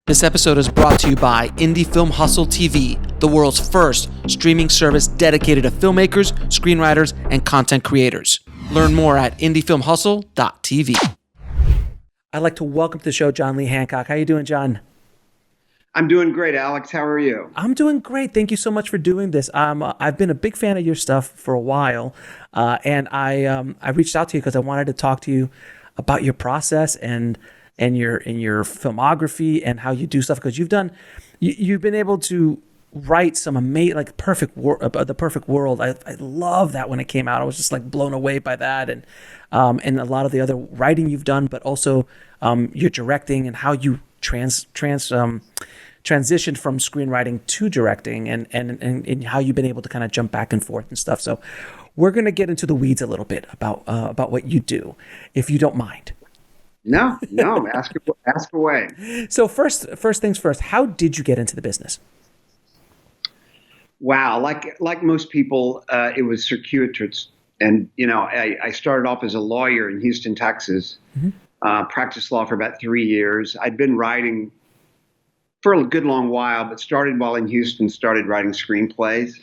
This episode is brought to you by Indie Film Hustle TV, the world's first streaming service dedicated to filmmakers, screenwriters, and content creators. Learn more at indiefilmhustle.tv. I'd like to welcome to the show John Lee Hancock. How you doing, John? I'm doing great, Alex. How are you? I'm doing great. Thank you so much for doing this. I've been a big fan of your stuff for a while, and I reached out to you because I wanted to talk to you about your process and your filmography and how you do stuff, because you've been able to write some amazing, like the perfect world. I love that when it came out. I was just like blown away by that, and a lot of the other writing you've done, but also your directing and how you transitioned from screenwriting to directing, and how you've been able to kind of jump back and forth and stuff. So we're going to get into the weeds a little bit about what you do, if you don't mind. No, ask away. So first things first, how did you get into the business? Wow, like most people, it was circuitous. And, I started off as a lawyer in Houston, Texas, practiced law for about 3 years. I'd been writing for a good long while, but started while in Houston, started writing screenplays.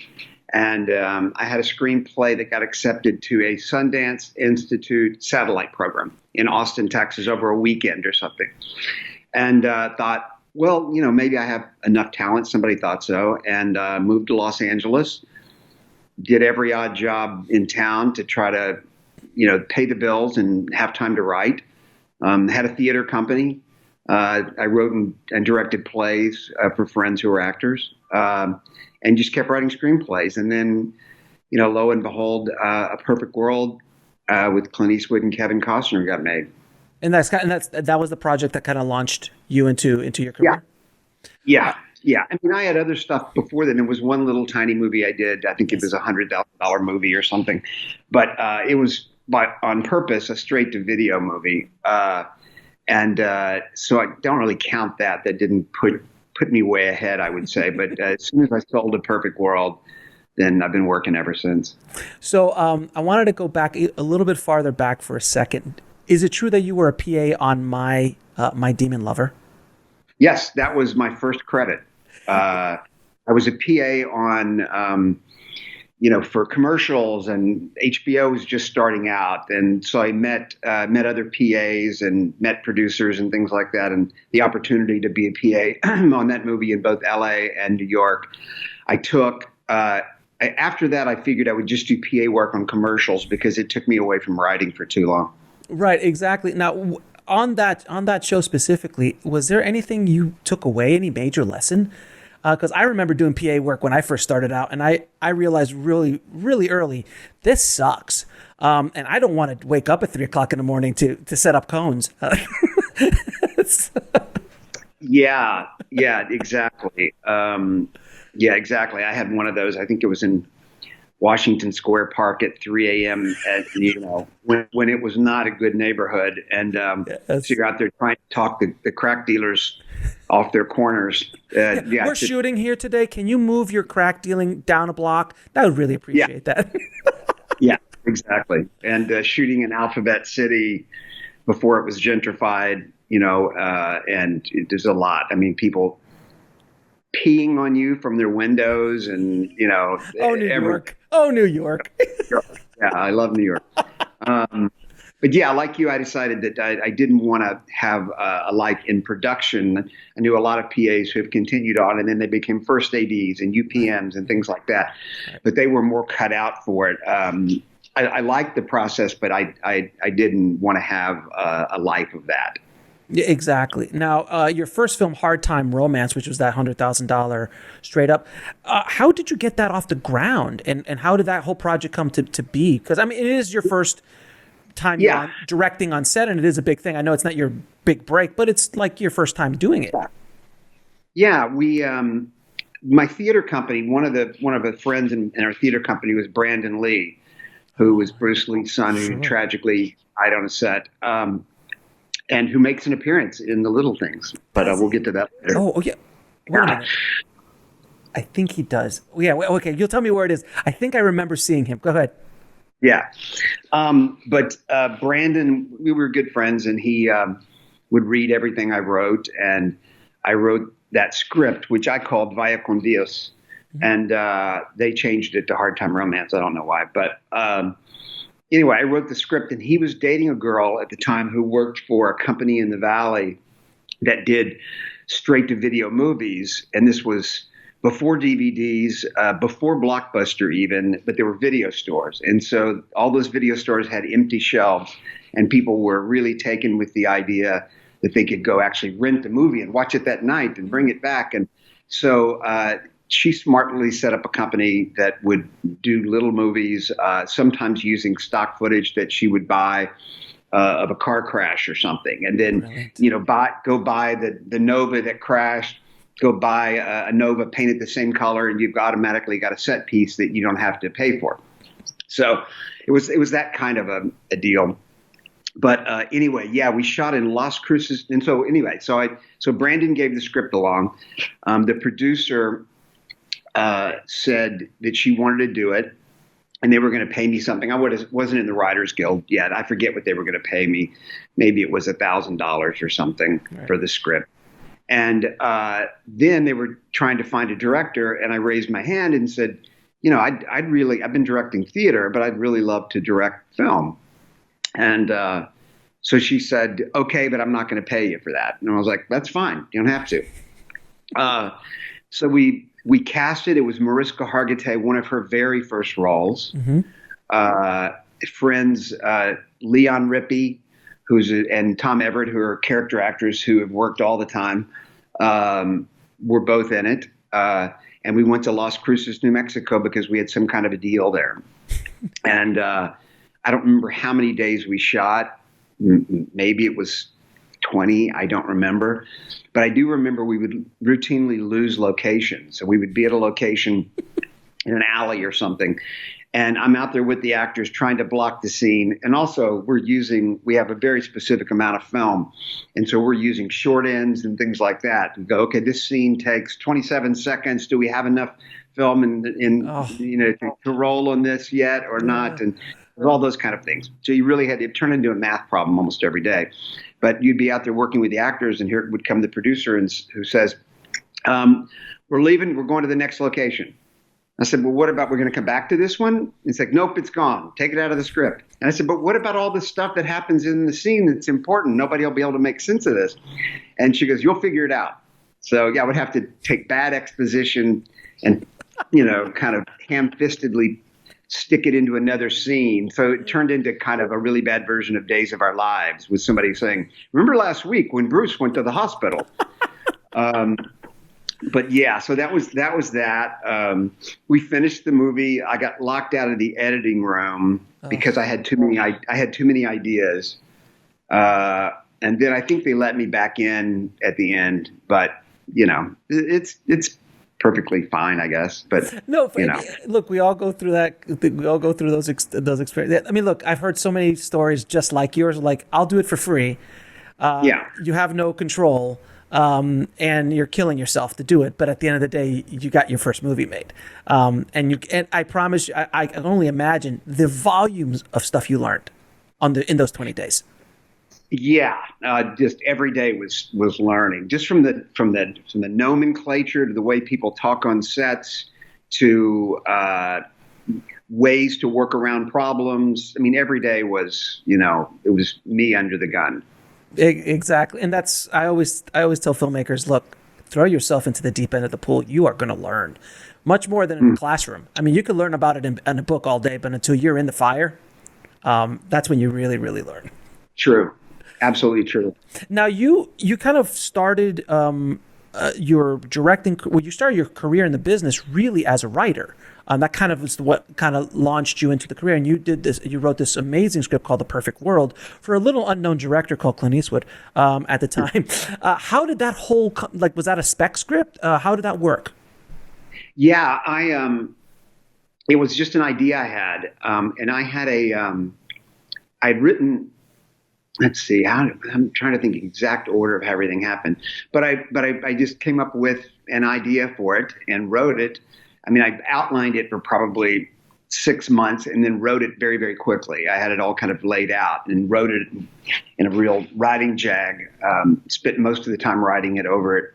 And I had a screenplay that got accepted to a Sundance Institute satellite program in Austin, Texas, over a weekend or something. And thought, well, maybe I have enough talent. Somebody thought so. And moved to Los Angeles, did every odd job in town to try to, pay the bills and have time to write. Had a theater company. I wrote and directed plays for friends who were actors. And just kept writing screenplays. And then, lo and behold, A Perfect World with Clint Eastwood and Kevin Costner got made. And that was the project that kind of launched you into your career? Yeah. I mean, I had other stuff before then. There was one little tiny movie I did. I think it was a $100,000 movie or something. But it was on purpose a straight-to-video movie. So I don't really count that. That didn't put me way ahead, I would say. But as soon as I sold A Perfect World, then I've been working ever since. So I wanted to go back a little bit farther back for a second. Is it true that you were a PA on My Demon Lover? Yes, that was my first credit. I was a PA on, for commercials, and HBO was just starting out. And so I met other PAs and met producers and things like that. And the opportunity to be a PA on that movie in both LA and New York, I took. After that, I figured I would just do PA work on commercials because it took me away from writing for too long. Right, exactly. Now, on that show specifically, was there anything you took away, any major lesson? Because I remember doing PA work when I first started out, and I realized really, really early, this sucks. And I don't want to wake up at 3 o'clock in the morning to set up cones. Yeah, exactly. Exactly. I had one of those. I think it was in Washington Square Park at 3 a.m. when it was not a good neighborhood. And so you're out there trying to talk the crack dealers off their corners. We're shooting here today. Can you move your crack dealing down a block? I would really appreciate that. Yeah, exactly. And shooting in Alphabet City before it was gentrified, and there's a lot. I mean, people peeing on you from their windows, and New York. Yeah, I love New York. But yeah, like you, I decided that I didn't want to have a life in production. I knew a lot of PAs who have continued on, and then they became first ADs and UPMs and things like that. But they were more cut out for it. I liked the process, but I didn't want to have a life of that. Yeah, exactly. Now, your first film, Hard Time Romance, which was that $100,000 straight up, how did you get that off the ground? And how did that whole project come to be? Because, I mean, it is your first time directing on set, and it is a big thing. I know it's not your big break, but it's like your first time doing it. Yeah, my theater company, one of the friends in our theater company was Brandon Lee, who was Bruce Lee's son, who tragically died on a set. And who makes an appearance in The Little Things. But we'll get to that later. Oh yeah. Wait a minute. I think he does. Yeah, okay. You'll tell me where it is. I think I remember seeing him. Go ahead. Yeah. But Brandon, we were good friends, and he would read everything I wrote. And I wrote that script, which I called Vaya con Dios. And they changed it to Hard Time Romance. I don't know why. But anyway, I wrote the script, and he was dating a girl at the time who worked for a company in the Valley that did straight-to-video movies. And this was before DVDs, before Blockbuster even, but there were video stores. And so all those video stores had empty shelves, and people were really taken with the idea that they could go actually rent a movie and watch it that night and bring it back. And so she smartly set up a company that would do little movies, sometimes using stock footage that she would buy of a car crash or something. And then, go buy the Nova that crashed, go buy a Nova painted the same color, and you've automatically got a set piece that you don't have to pay for. So it was that kind of a deal. But anyway, yeah, we shot in Las Cruces. And so anyway, so Brandon gave the script along. The producer said that she wanted to do it, and they were going to pay me something. I wasn't in the Writers Guild yet. I forget what they were going to pay me. Maybe it was $1,000 or something for the script. And then they were trying to find a director, and I raised my hand and said, I've been directing theater, but I'd really love to direct film. And so she said, okay, but I'm not going to pay you for that. And I was like, that's fine. You don't have to. So we cast it. It was Mariska Hargitay, one of her very first roles. Friends, Leon Rippey, and Tom Everett, who are character actors who have worked all the time, were both in it. And we went to Las Cruces, New Mexico, because we had some kind of a deal there. And I don't remember how many days we shot. Maybe it was 20. I don't remember. But I do remember we would routinely lose location. So we would be at a location in an alley or something, and I'm out there with the actors trying to block the scene. And also we have a very specific amount of film. And so we're using short ends and things like that. We go, okay, this scene takes 27 seconds. Do we have enough film to roll on this yet or not? And all those kind of things. So you really had to turn into a math problem almost every day. But you'd be out there working with the actors, and here would come the producer who says, we're leaving, we're going to the next location. I said, well, what about, we're going to come back to this one? It's like, nope, it's gone. Take it out of the script. And I said, but what about all the stuff that happens in the scene that's important? Nobody will be able to make sense of this. And she goes, you'll figure it out. So yeah, I would have to take bad exposition and, kind of ham-fistedly stick it into another scene. So it turned into kind of a really bad version of Days of Our Lives, with somebody saying, remember last week when Bruce went to the hospital? But yeah, so that was that. We finished the movie. I got locked out of the editing room because I had too many ideas. And then I think they let me back in at the end, but it's perfectly fine, I guess. But no, look, we all go through that. We all go through those experiences. I mean, look, I've heard so many stories just like yours. Like, I'll do it for free. You have no control, and you're killing yourself to do it. But at the end of the day, you got your first movie made. And I promise you, I can only imagine the volumes of stuff you learned in those 20 days. Yeah, just every day was learning, just from the nomenclature to the way people talk on sets to ways to work around problems. I mean, every day was, it was me under the gun. Exactly, and I always tell filmmakers, look, throw yourself into the deep end of the pool. You are going to learn much more than in a classroom. I mean, you could learn about it in a book all day, but until you're in the fire, that's when you really, really learn. True. Absolutely true. Now, you kind of started your directing. Well, you started your career in the business really as a writer. That kind of is what kind of launched you into the career. And you did this. You wrote this amazing script called The Perfect World for a little unknown director called Clint Eastwood at the time. How did that was that a spec script? How did that work? Yeah, it was just an idea I had, and I had I'd written. Let's see. I'm trying to think the exact order of how everything happened, but I just came up with an idea for it and wrote it. I mean, I outlined it for probably 6 months and then wrote it very, very quickly. I had it all kind of laid out and wrote it in a real writing jag. Spent most of the time writing it over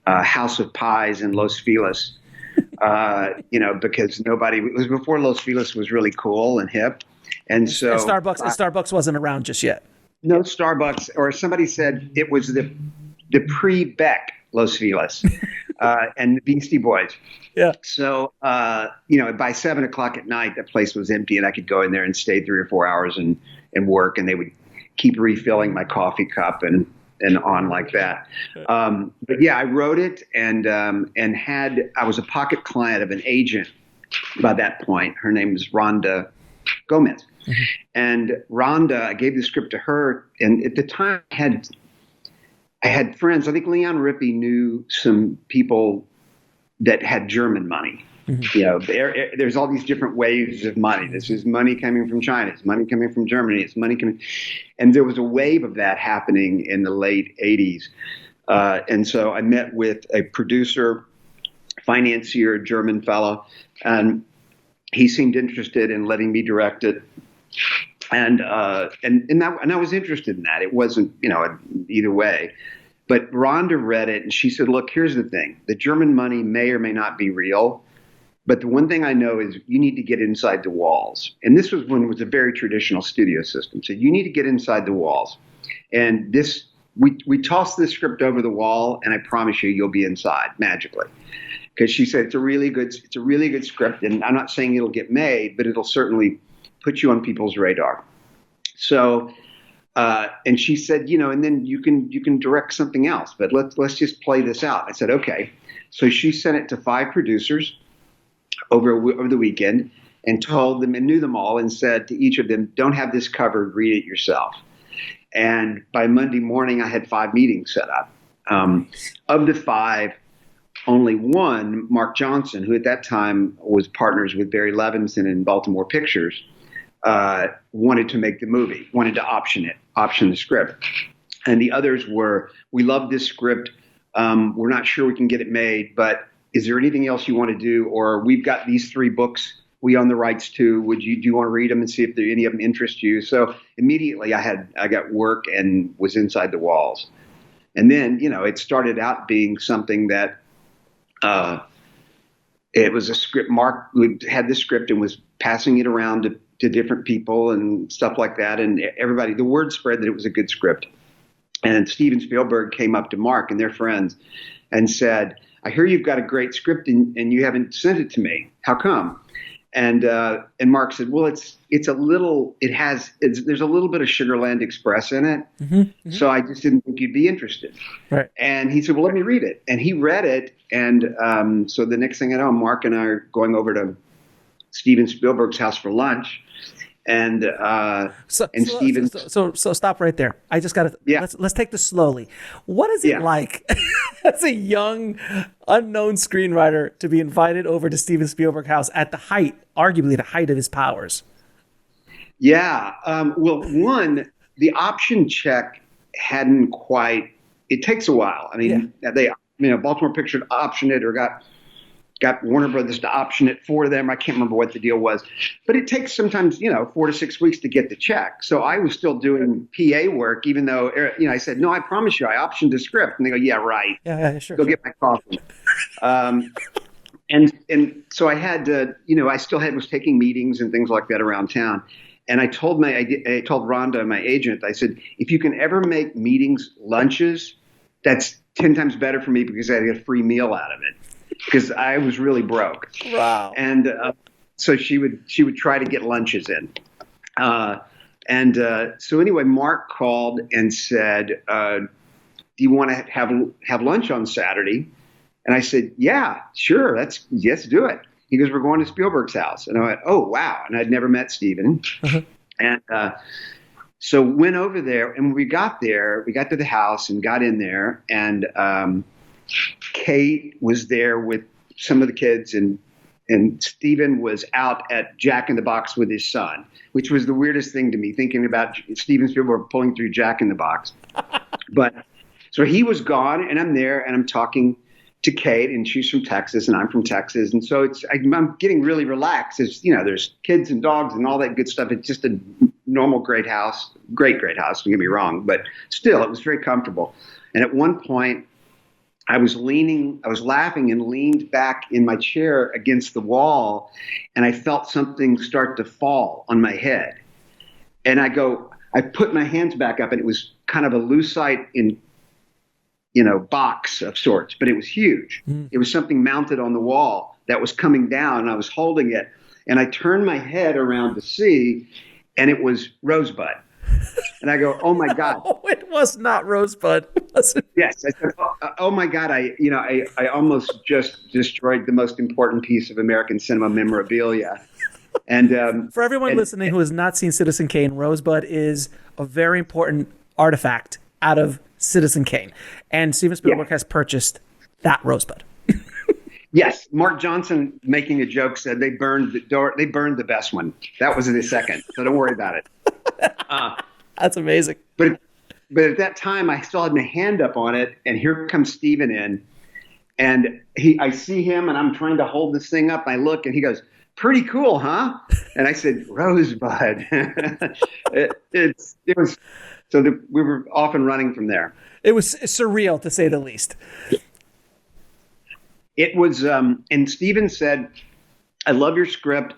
at House of Pies in Los Feliz, because it was before Los Feliz was really cool and hip. And so Starbucks wasn't around just yet. No Starbucks, or somebody said it was the pre-Beck Los Feliz and the Beastie Boys. Yeah. So, by 7:00 at night, that place was empty and I could go in there and stay 3 or 4 hours and work, and they would keep refilling my coffee cup and on like that. But yeah, I wrote it and I was a pocket client of an agent by that point. Her name was Rhonda Gomez. Mm-hmm. And Rhonda, I gave the script to her, and at the time I had friends. I think Leon Rippey knew some people that had German money. Mm-hmm. There's all these different waves of money. This is money coming from China. It's money coming from Germany. It's money coming. And there was a wave of that happening in the late 80s. And so I met with a producer, financier, a German fellow, and he seemed interested in letting me direct it. And I was interested in that. It wasn't, either way. But Rhonda read it and she said, look, here's the thing. The German money may or may not be real. But the one thing I know is you need to get inside the walls. And this was when it was a very traditional studio system. So you need to get inside the walls. And we tossed this script over the wall, and I promise you'll be inside magically. Because she said it's a really good script, and I'm not saying it'll get made, but it'll certainly put you on people's radar. So, and she said, and then you can direct something else, but let's just play this out. I said, okay. So she sent it to 5 producers over the weekend and told them and knew them all and said to each of them, don't have this covered, read it yourself. And by Monday morning, I had 5 meetings set up. Of the 5, only one, Mark Johnson, who at that time was partners with Barry Levinson in Baltimore Pictures, wanted to make the movie, wanted to option the script. And the others were, we love this script. We're not sure we can get it made, but is there anything else you want to do? Or we've got these 3 books we own the rights to. Do you want to read them and see if any of them interest you? So immediately I got work and was inside the walls. And then, it started out being something that it was a script. Mark had the script and was passing it around to different people and stuff like that. And everybody, the word spread that it was a good script. And Steven Spielberg came up to Mark and their friends and said, I hear you've got a great script and you haven't sent it to me. How come? And Mark said, well, there's a little bit of Sugarland Express in it. Mm-hmm, mm-hmm. So I just didn't think you'd be interested. Right. And he said, well, let me read it. And he read it. And so the next thing I know, Mark and I are going over to Steven Spielberg's house for lunch. And Steven. So stop right there. I just got to. Yeah. Let's take this slowly. What is it like as a young, unknown screenwriter to be invited over to Steven Spielberg's house at arguably the height of his powers? Yeah. Well, one, the option check hadn't quite. It takes a while. I mean, Baltimore Pictures optioned it or got Warner Brothers to option it for them. I can't remember what the deal was, but it takes sometimes, 4 to 6 weeks to get the check. So I was still doing PA work, even though, I said, no, I promise you, I optioned the script. And they go, yeah, right. Yeah, sure. Go get my coffee. And so I had to, I still was taking meetings and things like that around town. And I told Rhonda, my agent, I said, if you can ever make meetings lunches, that's 10 times better for me because I get a free meal out of it. Because I was really broke. Wow. And so she would try to get lunches in. So anyway, Mark called and said, do you want to have lunch on Saturday? And I said, yeah, sure. Let's do it. He goes, we're going to Spielberg's house. And I went, oh, wow. And I'd never met Steven. Uh-huh. And so went over there. And when we got there, we got to the house and got in there. And Kate was there with some of the kids, and Steven was out at Jack in the Box with his son, which was the weirdest thing to me, thinking about Steven Spielberg pulling through Jack in the Box. But so he was gone, and I'm there, and I'm talking to Kate, and she's from Texas, and I'm from Texas, and so I'm getting really relaxed. It's, there's kids and dogs and all that good stuff. It's just a normal great house. Don't get me wrong, but still, it was very comfortable. And at one point, I was laughing and leaned back in my chair against the wall, and I felt something start to fall on my head. And I put my hands back up, and it was kind of a lucite box of sorts, but it was huge. It was something mounted on the wall that was coming down, and I was holding it. And I turned my head around to see, and it was Rosebud. And I go, oh my God. No, it was not Rosebud. Was it? Yes. I said, oh my God. I almost just destroyed the most important piece of American cinema memorabilia. And for everyone listening who has not seen Citizen Kane, Rosebud is a very important artifact out of Citizen Kane. And Steven Spielberg has purchased that Rosebud. Yes. Mark Johnson, making a joke, said they burned the best one. That was the second. So don't worry about it. That's amazing. But at that time, I still had my hand up on it, and here comes Steven in, and I see him, and I'm trying to hold this thing up. I look, and he goes, "Pretty cool, huh?" And I said, "Rosebud." It was so that we were off and running from there. It was surreal, to say the least. It was, and Steven said, "I love your script.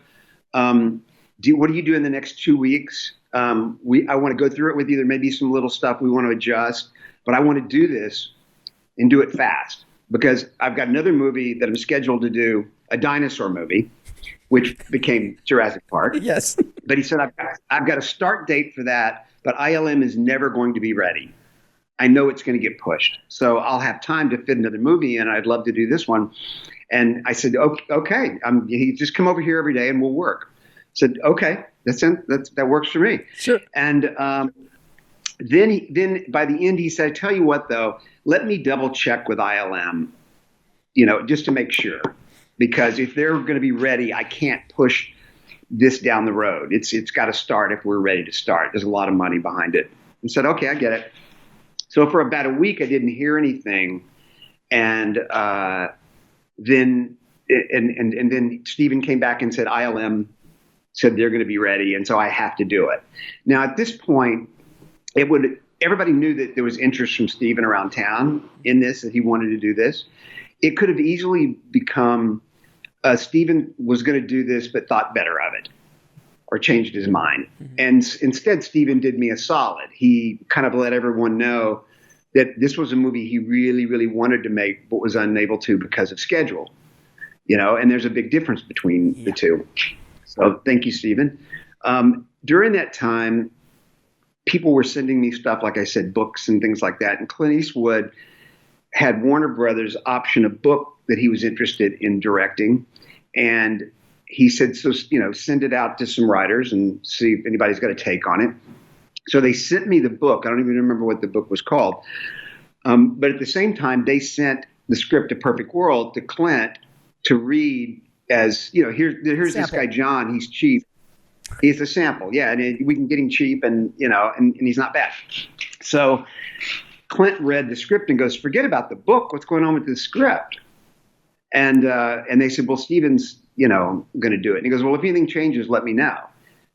What do you do in the next 2 weeks? I want to go through it with you. There may be some little stuff we want to adjust, but I want to do this and do it fast because I've got another movie that I'm scheduled to do, a dinosaur movie, which became Jurassic Park." Yes. But he said, I've got a start date for that, but ILM is never going to be ready. I know it's going to get pushed. So I'll have time to fit another movie in. I'd love to do this one. And I said, okay. He just come over here every day and we'll work. I said, okay, that works for me. Sure. And then by the end, he said, tell you what, though, let me double check with ILM, just to make sure. Because if they're going to be ready, I can't push this down the road. It's got to start if we're ready to start. There's a lot of money behind it. And said, okay, I get it. So for about a week, I didn't hear anything. And then Steven came back and said, ILM said they're going to be ready. And so I have to do it. Now, at this point, everybody knew that there was interest from Steven around town in this, that he wanted to do this. It could have easily become Steven was going to do this, but thought better of it or changed his mind. Mm-hmm. And instead, Steven did me a solid. He kind of let everyone know that this was a movie he really, really wanted to make, but was unable to because of schedule. And there's a big difference between the two. So thank you, Steven. During that time, people were sending me stuff, like I said, books and things like that. And Clint Eastwood had Warner Brothers option a book that he was interested in directing. And he said, so, send it out to some writers and see if anybody's got a take on it. So they sent me the book. I don't even remember what the book was called. But at the same time, they sent the script of Perfect World to Clint to read as, here's this guy, John. He's cheap. He's a sample. Yeah. And we can get him cheap and he's not bad. So Clint read the script and goes, forget about the book. What's going on with the script? And they said, well, Steven's, going to do it. And he goes, well, if anything changes, let me know.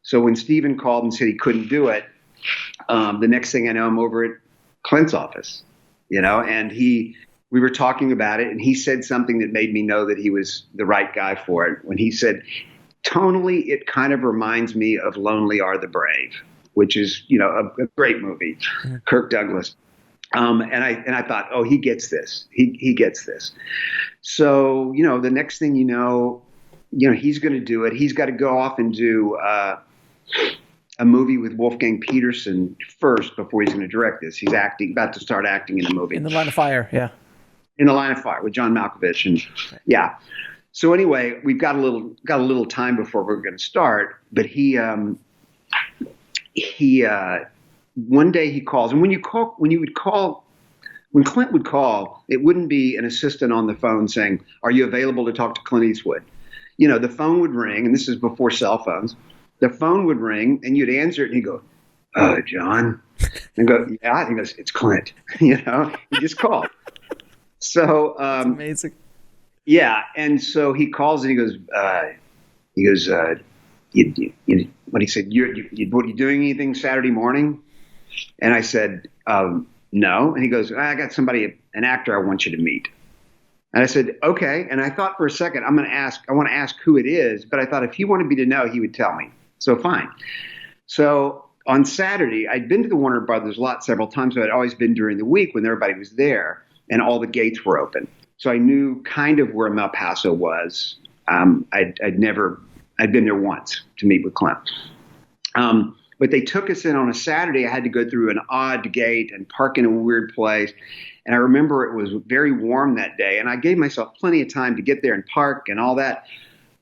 So when Steven called and said he couldn't do it, the next thing I know, I'm over at Clint's office, and we were talking about it, and he said something that made me know that he was the right guy for it. When he said, tonally, it kind of reminds me of Lonely Are the Brave, which is, a great movie, Kirk Douglas. And I thought, oh, he gets this. He gets this. So, the next thing he's going to do it. He's got to go off and do a movie with Wolfgang Peterson first before he's going to direct this. He's about to start acting in a movie. In the Line of Fire, yeah. In the Line of Fire with John Malkovich, and yeah. So anyway, we've got a little time before we're going to start. But he one day he calls, and when Clint would call, it wouldn't be an assistant on the phone saying, "Are you available to talk to Clint Eastwood?" The phone would ring, and this is before cell phones. The phone would ring, and you'd answer it, and he'd go, John. And go, yeah. And he goes, it's Clint. He just called. So That's amazing. yeah, and so he calls and he goes, what he said, what are you doing anything Saturday morning? And I said, no. And he goes, I got somebody, an actor I want you to meet. And I said, okay. And I thought for a second, I want to ask who it is. But I thought if he wanted me to know, he would tell me. So fine. So on Saturday, I'd been to the Warner Brothers lot several times, but I'd always been during the week when everybody was there and all the gates were open. So I knew kind of where El Paso was. I'd been there once to meet with Clint. But they took us in on a Saturday. I had to go through an odd gate and park in a weird place. And I remember it was very warm that day. And I gave myself plenty of time to get there and park and all that.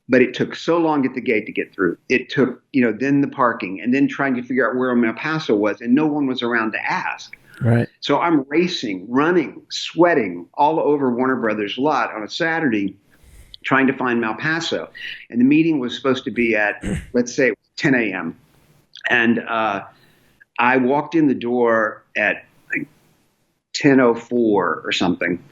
But it took so long at the gate to get through. It took, then the parking and then trying to figure out where El Paso was. And no one was around to ask. Right. So I'm racing, running, sweating all over Warner Brothers lot on a Saturday trying to find El Paso. And the meeting was supposed to be at, let's say, 10 a.m. And I walked in the door at like 10:04 or something,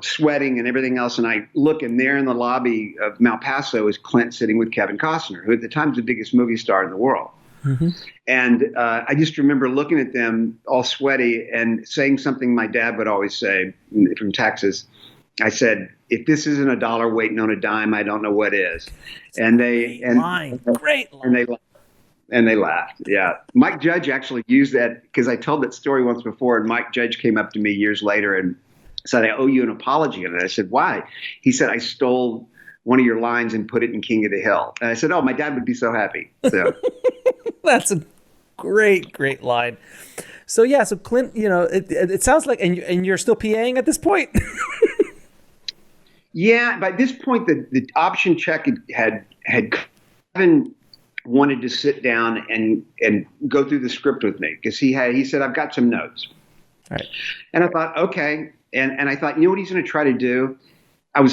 sweating and everything else. And I look, and there in the lobby of El Paso is Clint sitting with Kevin Costner, who at the time was the biggest movie star in the world. Mm-hmm. And I just remember looking at them all sweaty and saying something my dad would always say from Texas. I said, if this isn't a dollar waiting on a dime, I don't know what is. And they Great line. And they laughed. Yeah. Mike Judge actually used that because I told that story once before. And Mike Judge came up to me years later and said, I owe you an apology. And I said, why? He said, I stole one of your lines and put it in King of the Hill. And I said, oh, my dad would be so happy. So that's a great line. So, yeah. So Clint, it sounds like, and you're still PAing at this point. Yeah. By this point, the option check had Kevin wanted to sit down and go through the script with me because he said, I've got some notes. All right. And I thought, okay. And I thought, what he's going to try to do?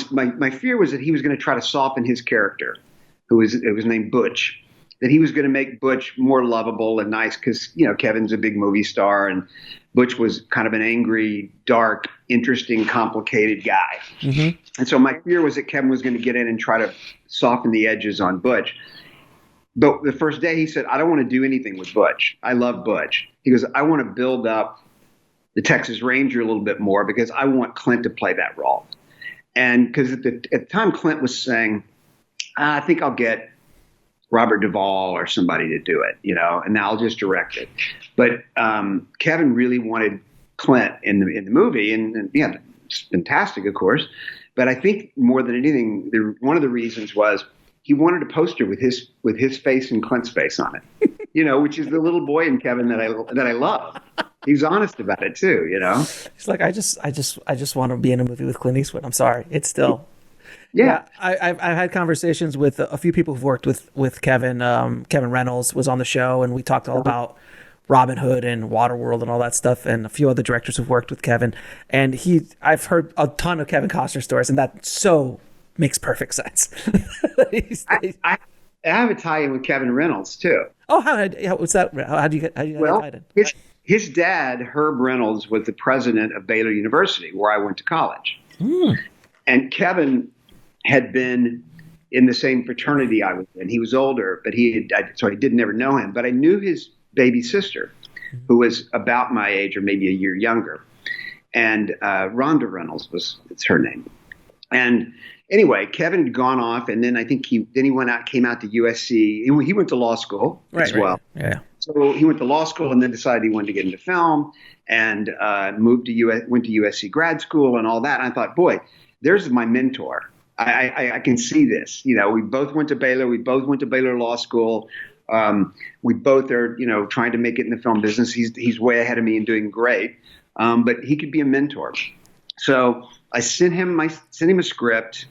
My fear was that he was going to try to soften his character, it was named Butch, that he was going to make Butch more lovable and nice because, Kevin's a big movie star and Butch was kind of an angry, dark, interesting, complicated guy. Mm-hmm. And so my fear was that Kevin was going to get in and try to soften the edges on Butch. But the first day he said, I don't want to do anything with Butch. I love Butch. He goes, I want to build up the Texas Ranger a little bit more because I want Clint to play that role. And because at the time Clint was saying, I think I'll get Robert Duvall or somebody to do it, and I'll just direct it. But Kevin really wanted Clint in the movie. And yeah, it's fantastic, of course. But I think more than anything, one of the reasons was he wanted a poster with his face and Clint's face on it, which is the little boy in Kevin that I love. He was honest about it too, He's like, I just want to be in a movie with Clint Eastwood. I'm sorry, it's still. Yeah. I've had conversations with a few people who've worked with Kevin. Kevin Reynolds was on the show, and we talked all about Robin Hood and Waterworld and all that stuff, and a few other directors who've worked with Kevin. And I've heard a ton of Kevin Costner stories, and that so makes perfect sense. I have a tie-in with Kevin Reynolds too. Oh, what's that? How do you get tied in? His dad, Herb Reynolds, was the president of Baylor University, where I went to college. And Kevin had been in the same fraternity I was in. He was older, but so I did never know him. But I knew his baby sister, who was about my age or maybe a year younger. And Rhonda Reynolds it's her name. And anyway, Kevin had gone off, and then I think he came out to USC. He went to law school as well. Right. Yeah. So he went to law school and then decided he wanted to get into film and went to USC grad school and all that. And I thought, boy, there's my mentor. I can see this. We both went to Baylor. We both went to Baylor Law School. We both are, trying to make it in the film business. He's way ahead of me and doing great. But he could be a mentor. So I sent him a script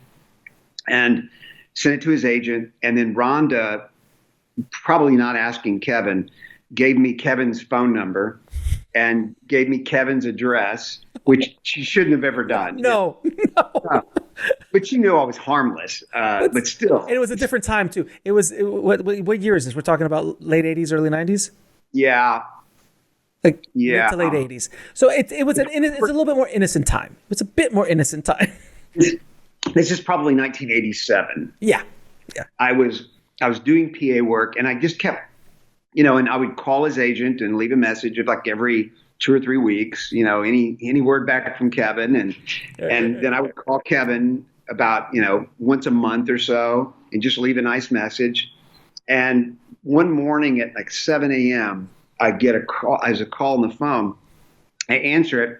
and sent it to his agent. And then Rhonda, probably not asking Kevin, gave me Kevin's phone number and gave me Kevin's address, which she shouldn't have ever done. No. But she knew I was harmless, but still. And it was a different time, too. What year is this? We're talking about late 80s, early 90s? Yeah. like mid Yeah. to late 80s. So it's a little bit more innocent time. It's a bit more innocent time. This is probably 1987. Yeah. I was doing PA work, and I just kept, and I would call his agent and leave a message of like every 2 or 3 weeks, any word back from Kevin, and then I would call Kevin about once a month or so and just leave a nice message. And one morning at like 7 a.m. I get a call. There's a call on the phone. I answer it,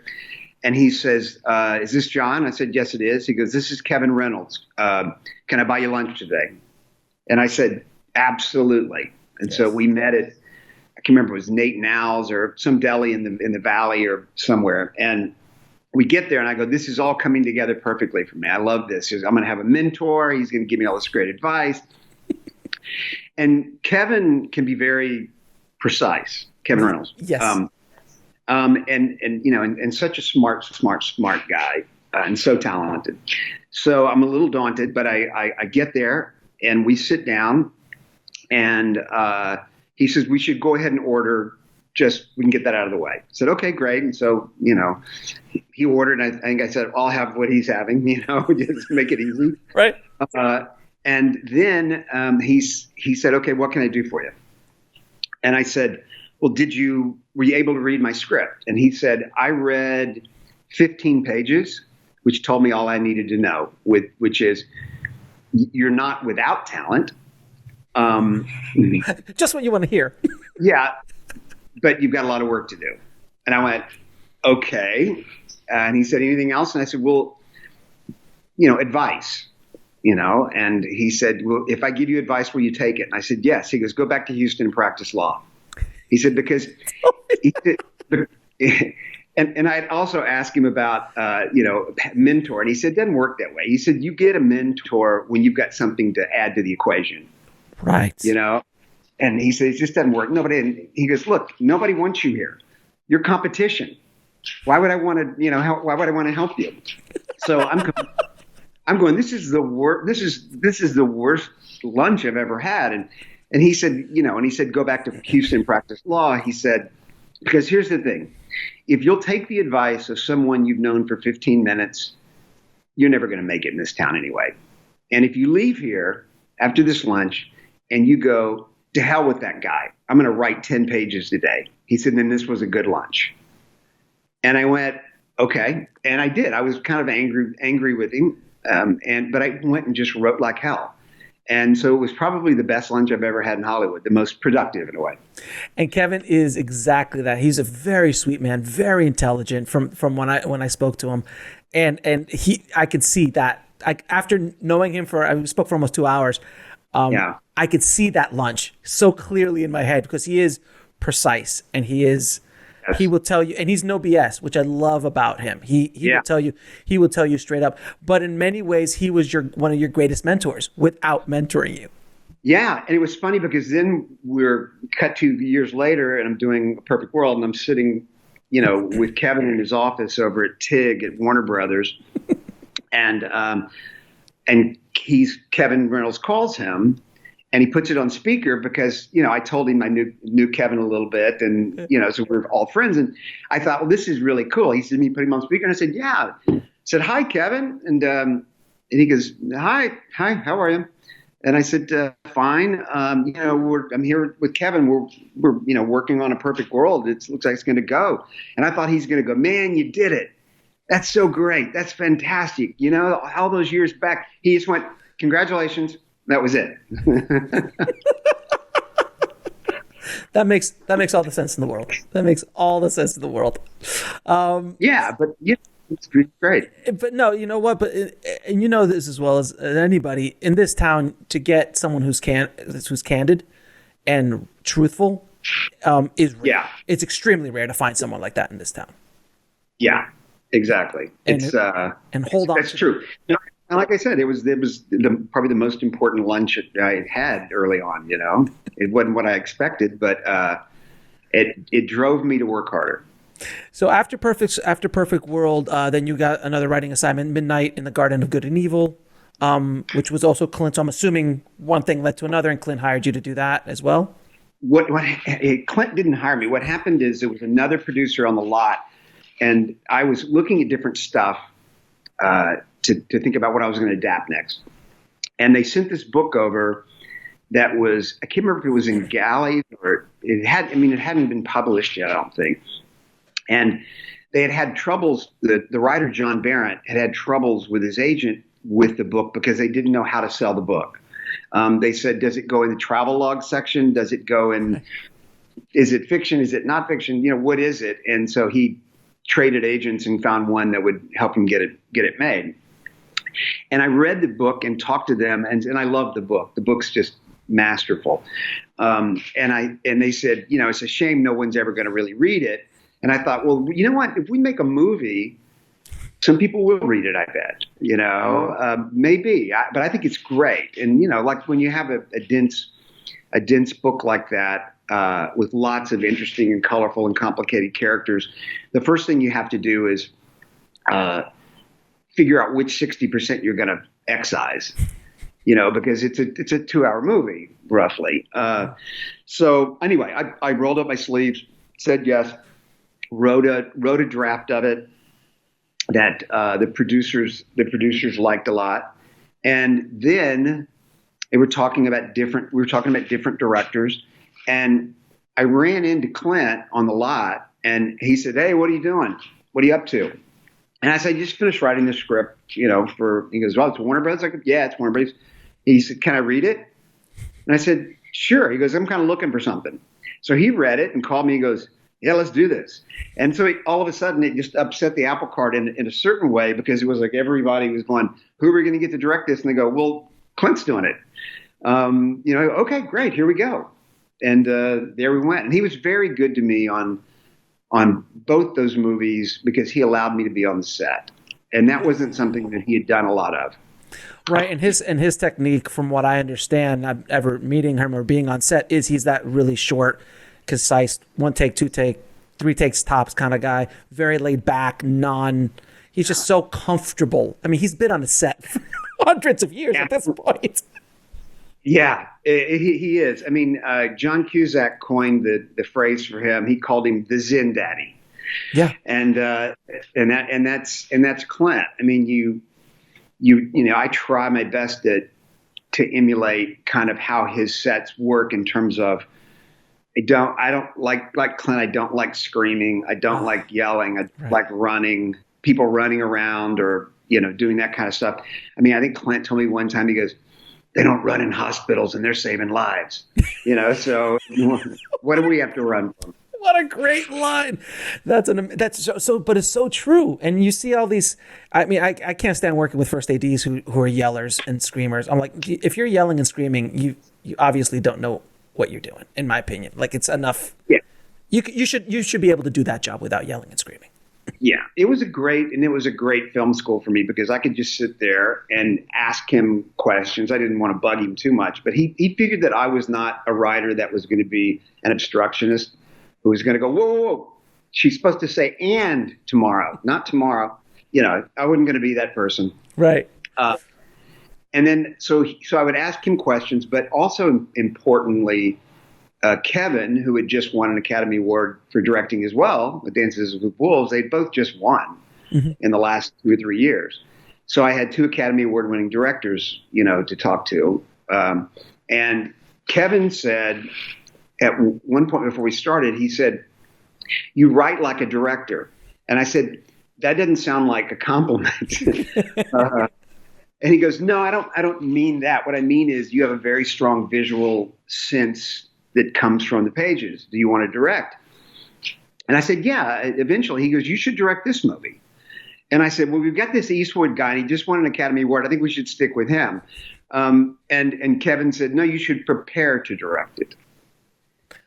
and he says, "Is this John?" I said, "Yes, it is." He goes, "This is Kevin Reynolds. Can I buy you lunch today?" And I said, "Absolutely." And Yes. so we met at, I can't remember, it was Nate Now's or some deli in the valley or somewhere. And we get there, and I go, "This is all coming together perfectly for me. I love this. I'm going to have a mentor. He's going to give me all this great advice." And Kevin can be very precise. Kevin Reynolds. Yes. And such a smart guy, and so talented. So I'm a little daunted, but I get there and we sit down, and he says, "We should go ahead and order, just we can get that out of the way." I said, "Okay, great." And so, he ordered, and I think I said, "I'll have what he's having, just make it easy." Right. And then he said, "Okay, what can I do for you?" And I said, "Well, were you able to read my script?" And he said, "I read 15 pages, which told me all I needed to know, which is you're not without talent." Just what you want to hear. Yeah, but you've got a lot of work to do. And I went, "Okay." And he said, "Anything else?" And I said, "Well, advice. And he said, "Well, if I give you advice, will you take it?" And I said, "Yes." He goes, "Go back to Houston and practice law." He said, because he said, and I'd also asked him about, mentor. And he said, "It doesn't work that way." He said, "You get a mentor when you've got something to add to the equation." Right. And he said, "It just doesn't work." He goes, "Look, nobody wants you here. You're competition. Why would I want to, why would I want to help you?" So I'm going, this is the worst. This is the worst lunch I've ever had. And he said, "Go back to Houston and practice law." He said, "Because here's the thing. If you'll take the advice of someone you've known for 15 minutes, you're never going to make it in this town anyway. And if you leave here after this lunch and you go, to hell with that guy, I'm going to write 10 pages today." He said, "Then this was a good lunch." And I went, "Okay." And I did. I was kind of angry with him. But I went and just wrote like hell. And so it was probably the best lunch I've ever had in Hollywood, the most productive in a way. And Kevin is exactly that. He's a very sweet man, very intelligent from when I spoke to him. And I could see that. After knowing him I spoke for almost 2 hours. I could see that lunch so clearly in my head, because he is precise, and he will tell you, and he's no BS, which I love about him. He will tell you straight up. But in many ways, he was one of your greatest mentors without mentoring you. Yeah, and it was funny because then we're cut 2 years later, and I'm doing A Perfect World, and I'm sitting, with Kevin in his office over at TIG at Warner Brothers, and Kevin Reynolds calls him. And he puts it on speaker because, I told him I knew Kevin a little bit, and, so we're all friends. And I thought, well, this is really cool. He said, "Me put him on speaker." And I said, "Yeah." I said, "Hi, Kevin." And he goes, Hi, how are you?" And I said, "Fine. I'm here with Kevin. We're working on A Perfect World. It looks like it's going to go." And I thought he's going to go, "Man, you did it. That's so great. That's fantastic. All those years back." He just went, "Congratulations." That was it. That makes all the sense in the world. That makes all the sense in the world. It's great. But no, you know what? But and this as well as anybody in this town, to get someone who's candid and truthful is rare. Yeah. It's extremely rare to find someone like that in this town. Yeah, exactly. And hold on. That's true. And like I said, it was probably the most important lunch I had early on. It wasn't what I expected, but it drove me to work harder. So after Perfect World, then you got another writing assignment, Midnight in the Garden of Good and Evil, which was also Clint. So I'm assuming one thing led to another, and Clint hired you to do that as well. Clint didn't hire me. What happened is there was another producer on the lot, and I was looking at different stuff to think about what I was going to adapt next. And they sent this book over that was, I can't remember if it was in Galley or it hadn't been published yet, I don't think. And they had troubles. The writer, John Barrett, had troubles with his agent with the book because they didn't know how to sell the book. They said, does it go in the travel log section? Does it go in, is it fiction? Is it not fiction? What is it? And so he traded agents and found one that would help him get it made. And I read the book and talked to them, and I loved the book. The book's just masterful. And they said, it's a shame no one's ever going to really read it. And I thought, well, you know what? If we make a movie, some people will read it, I bet, maybe, but I think it's great. And, like when you have a dense book like that, with lots of interesting and colorful and complicated characters, the first thing you have to do is, figure out which 60% you're going to excise, because it's a 2-hour movie roughly. So anyway, I rolled up my sleeves, said yes, wrote a draft of it that the producers liked a lot, and then we were talking about different directors, and I ran into Clint on the lot, and he said, "Hey, what are you doing? What are you up to?" And I said, "I just finished writing the script, he goes, "Well, it's Warner Brothers." I go, "Yeah, it's Warner Brothers." He said, "Can I read it?" And I said, "Sure." He goes, "I'm kind of looking for something." So he read it and called me and goes, "Yeah, let's do this." And so all of a sudden it just upset the apple cart in a certain way, because it was like everybody was going, "Who are we going to get to direct this?" And they go, "Well, Clint's doing it." Okay, great. Here we go. And there we went. And he was very good to me on both those movies because he allowed me to be on the set. And that wasn't something that he had done a lot of. Right. And his technique, from what I understand, ever meeting him or being on set, is he's that really short, concise, 1 take, 2 take, 3 takes tops kind of guy, very laid back, he's just so comfortable. I mean, he's been on a set for hundreds of years at this point. Yeah, he is. I mean, John Cusack coined the phrase for him. He called him the Zen Daddy. Yeah, and that's Clint. I mean, I try my best to emulate kind of how his sets work in terms of I don't like Clint. I don't like screaming. I don't like yelling. I like running, people running around or doing that kind of stuff. I mean, I think Clint told me one time, he goes, "They don't run in hospitals and they're saving lives." So what do we have to run from? What a great line. That's so, but it's so true. And you see all these, I mean, I can't stand working with first ADs who are yellers and screamers. I'm like, if you're yelling and screaming, you obviously don't know what you're doing, in my opinion. Like, it's enough. Yeah. You should be able to do that job without yelling and screaming. Yeah, it was a great film school for me because I could just sit there and ask him questions. I didn't want to bug him too much, but he figured that I was not a writer that was going to be an obstructionist who was going to go, whoa, she's supposed to say "and" tomorrow, not tomorrow. I wasn't going to be that person. Right. And then so I would ask him questions, but also importantly, Kevin, who had just won an Academy Award for directing as well, with Dances with Wolves, they both just won in the last 2 or 3 years. So I had 2 Academy Award winning directors, to talk to. And Kevin said at one point before we started, he said, "You write like a director." And I said, "That doesn't sound like a compliment." And he goes, "No, I don't mean that. What I mean is you have a very strong visual sense that comes from the pages. Do you want to direct?" And I said, "Yeah, eventually." He goes, "You should direct this movie." And I said, "Well, we've got this Eastwood guy, and he just won an Academy Award. I think we should stick with him." And Kevin said, "No, you should prepare to direct it.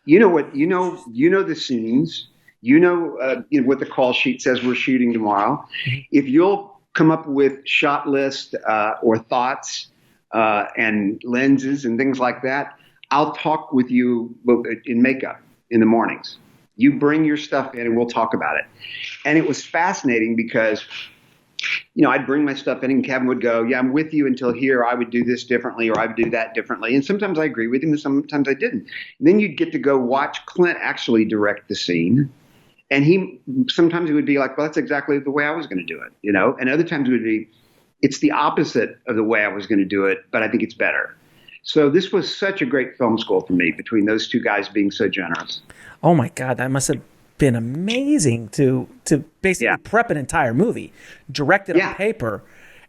You know the scenes. What the call sheet says we're shooting tomorrow. If you'll come up with shot list or thoughts and lenses and things like that, I'll talk with you in makeup in the mornings. You bring your stuff in and we'll talk about it." And it was fascinating because I'd bring my stuff in and Kevin would go, yeah, I'm with you until here. I would do this differently or I would do that differently. And sometimes I agree with him and sometimes I didn't. And then you'd get to go watch Clint actually direct the scene. And sometimes it would be like, well, that's exactly the way I was going to do it, and other times it would be, it's the opposite of the way I was going to do it, but I think it's better. So this was such a great film school for me between those two guys being so generous. Oh my God, that must have been amazing to basically prep an entire movie, direct it on paper,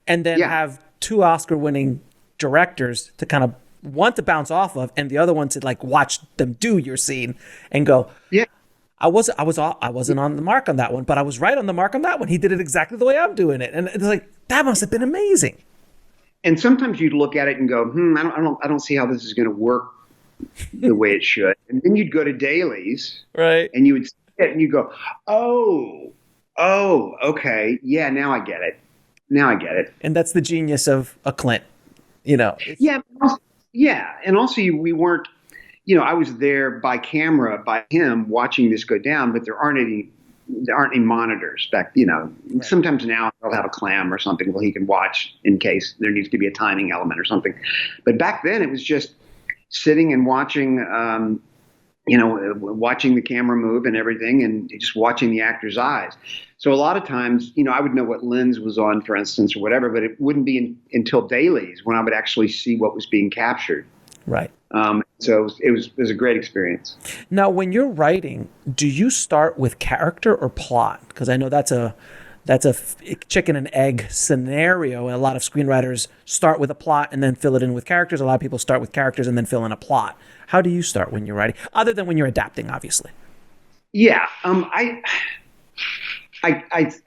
and then have two Oscar-winning directors to kind of one to bounce off of, and the other one to like watch them do your scene and go, I wasn't on the mark on that one, but I was right on the mark on that one. He did it exactly the way I'm doing it, and it's like that must have been amazing. And sometimes you'd look at it and go, I don't see how this is going to work the way it should. And then you'd go to dailies, right? And you would see it and you go, oh, okay, yeah, now I get it. And that's the genius of a Clint, Yeah, and also we weren't. I was there by camera by him watching this go down, but there aren't any monitors back. Right. Sometimes now they'll have a clam or something where he can watch in case there needs to be a timing element or something. But back then it was just sitting and watching, watching the camera move and everything, and just watching the actor's eyes. So a lot of times, I would know what lens was on, for instance, or whatever, but it wouldn't be until dailies when I would actually see what was being captured. Right. So it was a great experience. Now, when you're writing, do you start with character or plot? Because I know that's a chicken and egg scenario, and a lot of screenwriters start with a plot and then fill it in with characters. A lot of people start with characters and then fill in a plot. How do you start when you're writing, other than when you're adapting, obviously? Yeah, I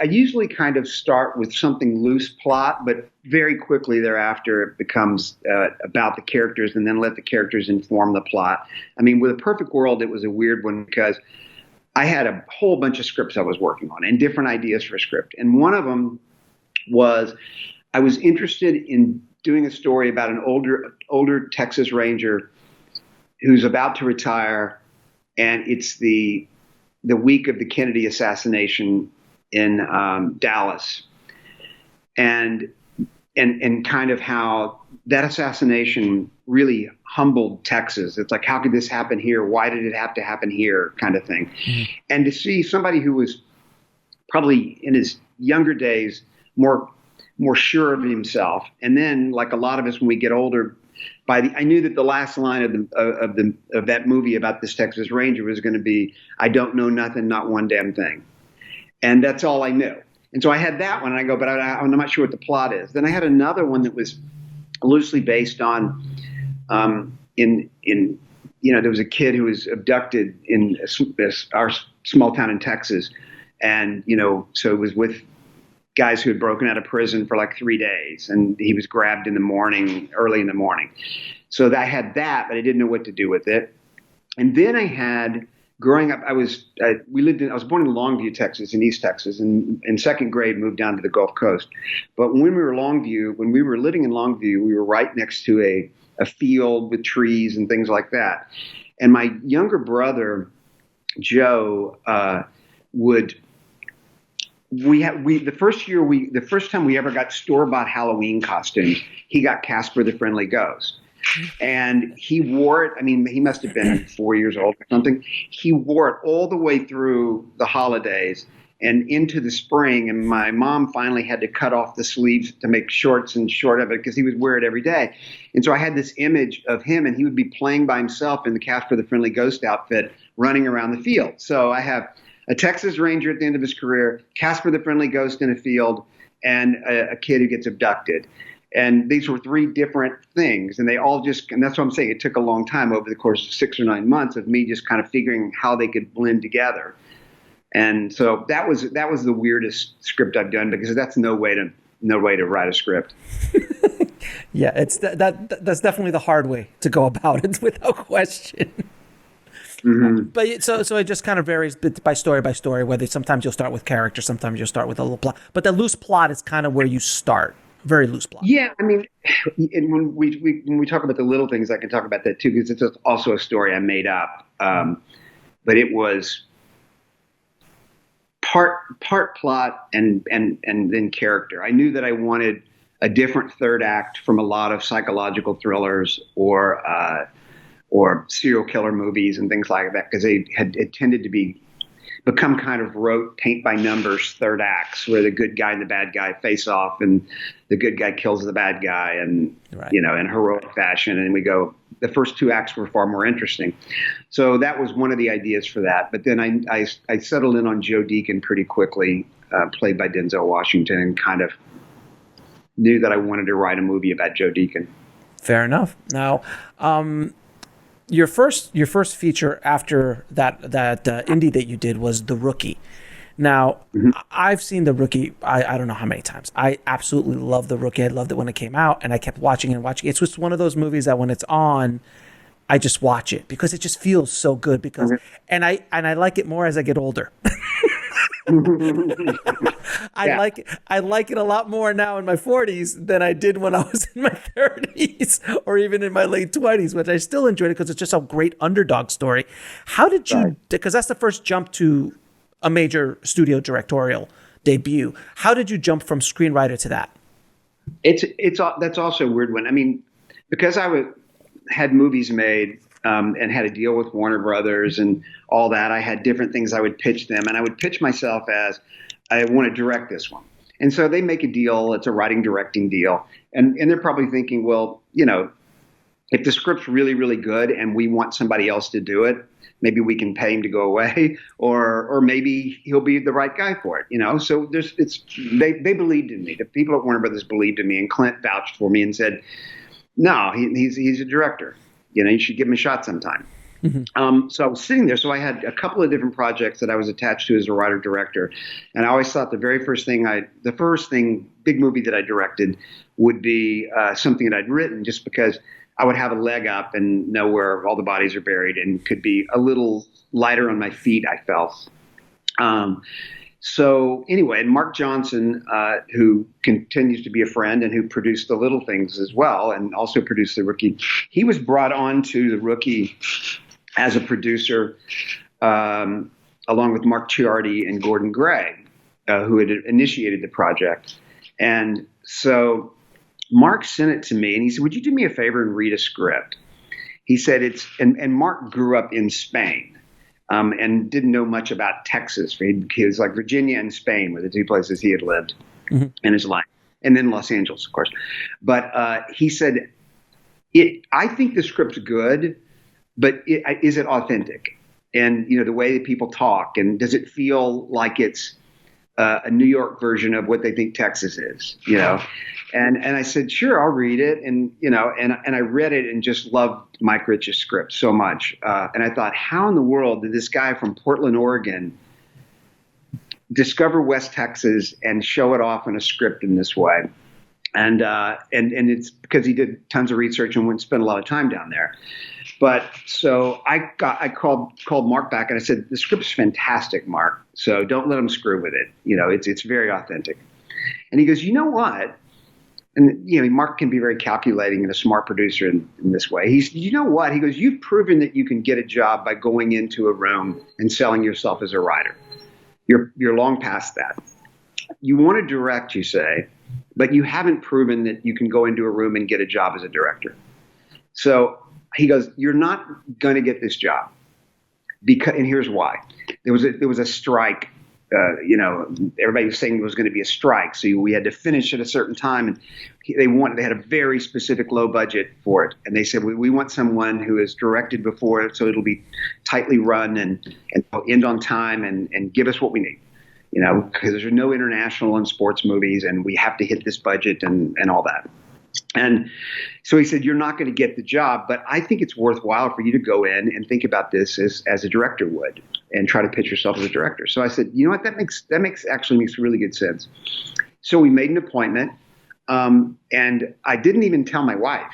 usually kind of start with something loose plot, but very quickly thereafter it becomes about the characters, and then let the characters inform the plot. I mean, with A Perfect World, it was a weird one because I had a whole bunch of scripts I was working on and different ideas for a script. And one of them was I was interested in doing a story about an older Texas Ranger who's about to retire, and it's the week of the Kennedy assassination in Dallas, and kind of how that assassination really humbled Texas. It's like, how could this happen here? Why did it have to happen here? Kind of thing. Mm-hmm. And to see somebody who was probably in his younger days more sure of himself, and then like a lot of us when we get older, I knew that the last line of that movie about this Texas Ranger was going to be, "I don't know nothing, not one damn thing." And that's all I knew. And so I had that one, and I go, but I'm not sure what the plot is. Then I had another one that was loosely based on, there was a kid who was abducted in our small town in Texas. And, so it was with guys who had broken out of prison for like 3 days, and he was grabbed early in the morning. So I had that, but I didn't know what to do with it. And then I had, growing up, I was born in Longview, Texas, in East Texas, and in second grade moved down to the Gulf Coast. But when we were living in Longview, we were right next to a field with trees and things like that. And my younger brother, Joe, the first time we ever got store-bought Halloween costumes, he got Casper the Friendly Ghost. And he wore it. I mean, he must have been 4 years old or something. He wore it all the way through the holidays and into the spring. And my mom finally had to cut off the sleeves to make shorts and short of it because he would wear it every day. And so I had this image of him, and he would be playing by himself in the Casper the Friendly Ghost outfit, running around the field. So I have a Texas Ranger at the end of his career, Casper the Friendly Ghost in a field, and a kid who gets abducted. And these were three different things, and and that's what I'm saying. It took a long time over the course of 6 or 9 months of me just kind of figuring how they could blend together. And so that was the weirdest script I've done, because that's no way to write a script. Yeah, that's definitely the hard way to go about it, without question. Mm-hmm. But so it just kind of varies by story, whether sometimes you'll start with character, sometimes you'll start with a little plot. But the loose plot is kind of where you start. Very loose plot. Yeah, I mean, and when we talk about the little things, I can talk about that too, because it's also a story I made up. But it was part plot and then character. I knew that I wanted a different third act from a lot of psychological thrillers or serial killer movies and things like that, because it tended to become kind of rote paint by numbers third acts where the good guy and the bad guy face off and the good guy kills the bad guy and Right. in heroic fashion, and we go, the first two acts were far more interesting. So that was one of the ideas for that. But then I settled in on Joe Deacon pretty quickly, played by Denzel Washington, and kind of knew that I wanted to write a movie about Joe Deacon. Fair enough. Now, your first feature after that indie that you did was The Rookie. Now, I've seen The Rookie, I don't know how many times. I absolutely love The Rookie. I loved it when it came out, and I kept watching and watching. It's just one of those movies that when it's on, I just watch it because it just feels so good. Because and I like it more as I get older. I like it a lot more now in my 40s than I did when I was in my 30s or even in my late 20s, which I still enjoyed it because it's just a great underdog story. How did you, because that's the first jump to a major studio directorial debut. How did you jump from screenwriter to that? That's also a weird one. I mean, because had movies made and had a deal with Warner Brothers and all that, I had different things I would pitch them, and I would pitch myself as, I want to direct this one. And so they make a deal. It's a writing directing deal, and they're probably thinking, well, if the script's really, really good and we want somebody else to do it, maybe we can pay him to go away, or maybe he'll be the right guy for it. So they believed in me. The people at Warner Brothers believed in me, and Clint vouched for me and said, no, he's a director. You should give him a shot sometime. So I was sitting there. So I had a couple of different projects that I was attached to as a writer director, and I always thought the first big movie that I directed would be something that I'd written, just because I would have a leg up and know where all the bodies are buried and could be a little lighter on my feet, I felt. So anyway, and Mark Johnson, who continues to be a friend and who produced The Little Things as well and also produced The Rookie, he was brought on to The Rookie as a producer along with Mark Ciardi and Gordon Gray, who had initiated the project. And so Mark sent it to me, and he said, would you do me a favor and read a script? He said and Mark grew up in Spain and didn't know much about Texas. He was like Virginia and Spain were the two places he had lived in his life, and then Los Angeles, of course. But he said, I think the script's good, but is it authentic? And, the way that people talk, and does it feel like it's a New York version of what they think Texas is, And I said, sure, I'll read it. And, and I read it and just loved Mike Rich's script so much. And I thought, how in the world did this guy from Portland, Oregon discover West Texas and show it off in a script in this way? And it's because he did tons of research and went spend a lot of time down there. But so I called Mark back and I said, the script's fantastic, Mark. So don't let him screw with it. It's very authentic. And he goes, you know what? And, Mark can be very calculating and a smart producer in this way. You know what? He goes, you've proven that you can get a job by going into a room and selling yourself as a writer. You're long past that. You want to direct, you say, but you haven't proven that you can go into a room and get a job as a director. So he goes, you're not going to get this job and here's why. There was a strike. Everybody was saying there was going to be a strike, so we had to finish at a certain time, and they had a very specific low budget for it, and they said we want someone who has directed before, so it'll be tightly run and end on time and give us what we need, because there's no international and sports movies, and we have to hit this budget and all that. And so he said, you're not going to get the job, but I think it's worthwhile for you to go in and think about this as a director would and try to pitch yourself as a director. So I said, you know what, that makes really good sense. So we made an appointment, and I didn't even tell my wife,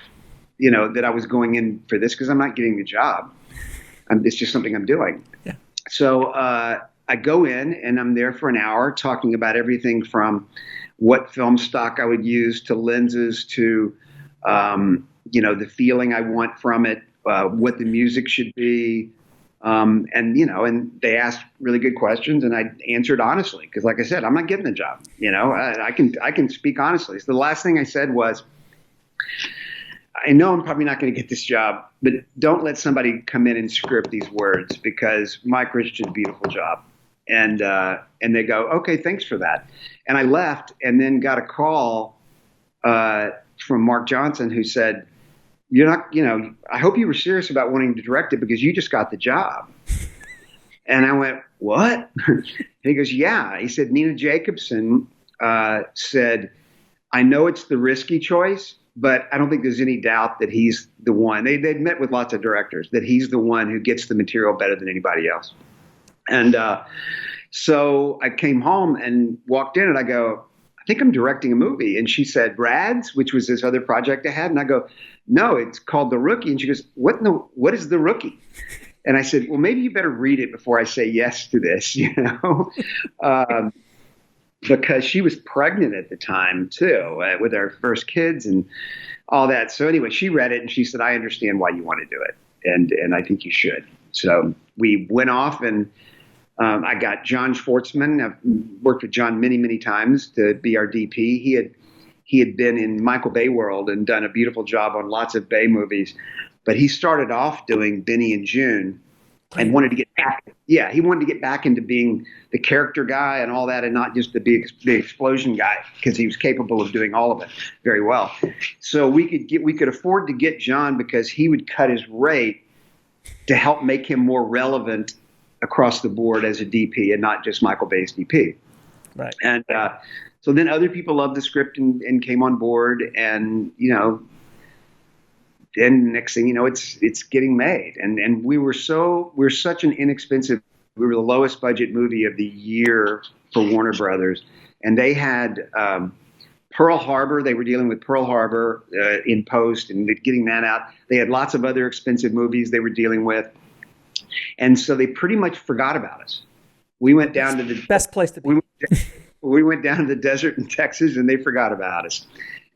that I was going in for this because I'm not getting the job. It's just something I'm doing. Yeah. So I go in and I'm there for an hour talking about everything from what film stock I would use to lenses to, the feeling I want from it, what the music should be, And they asked really good questions, and I answered honestly because, like I said, I'm not getting the job. I can speak honestly. So the last thing I said was, I know I'm probably not going to get this job, but don't let somebody come in and script these words because Mike Rich did a beautiful job. And they go, okay, thanks for that. And I left and then got a call from Mark Johnson who said, you're not, I hope you were serious about wanting to direct it because you just got the job. And I went, what? And he goes, yeah. He said, Nina Jacobson said, I know it's the risky choice, but I don't think there's any doubt that he's the one. They'd met with lots of directors, that he's the one who gets the material better than anybody else. And so I came home and walked in and I go, I think I'm directing a movie. And she said, Brad's, which was this other project I had. And I go, no, it's called The Rookie. And she goes, what is The Rookie? And I said, well, maybe you better read it before I say yes to this, because she was pregnant at the time too, with our first kids and all that. So anyway, she read it and she said, I understand why you want to do it. And I think you should. So we went off and I got John Schwartzman. I've worked with John many, many times to be our DP. He had been in Michael Bay world and done a beautiful job on lots of Bay movies, but he started off doing Benny and June and wanted to get back. Yeah, he wanted to get back into being the character guy and all that, and not just the big explosion guy, because he was capable of doing all of it very well. So we could afford to get John because he would cut his rate to help make him more relevant across the board as a DP and not just Michael Bay's DP. Right. And so then other people loved the script and came on board, and then next thing you know, it's getting made. And we're such an inexpensive. We were the lowest budget movie of the year for Warner Brothers, and they had Pearl Harbor. They were dealing with Pearl Harbor in post and getting that out. They had lots of other expensive movies they were dealing with, and so they pretty much forgot about us. We went down to the best place to be. We went down to the desert in Texas, and they forgot about us.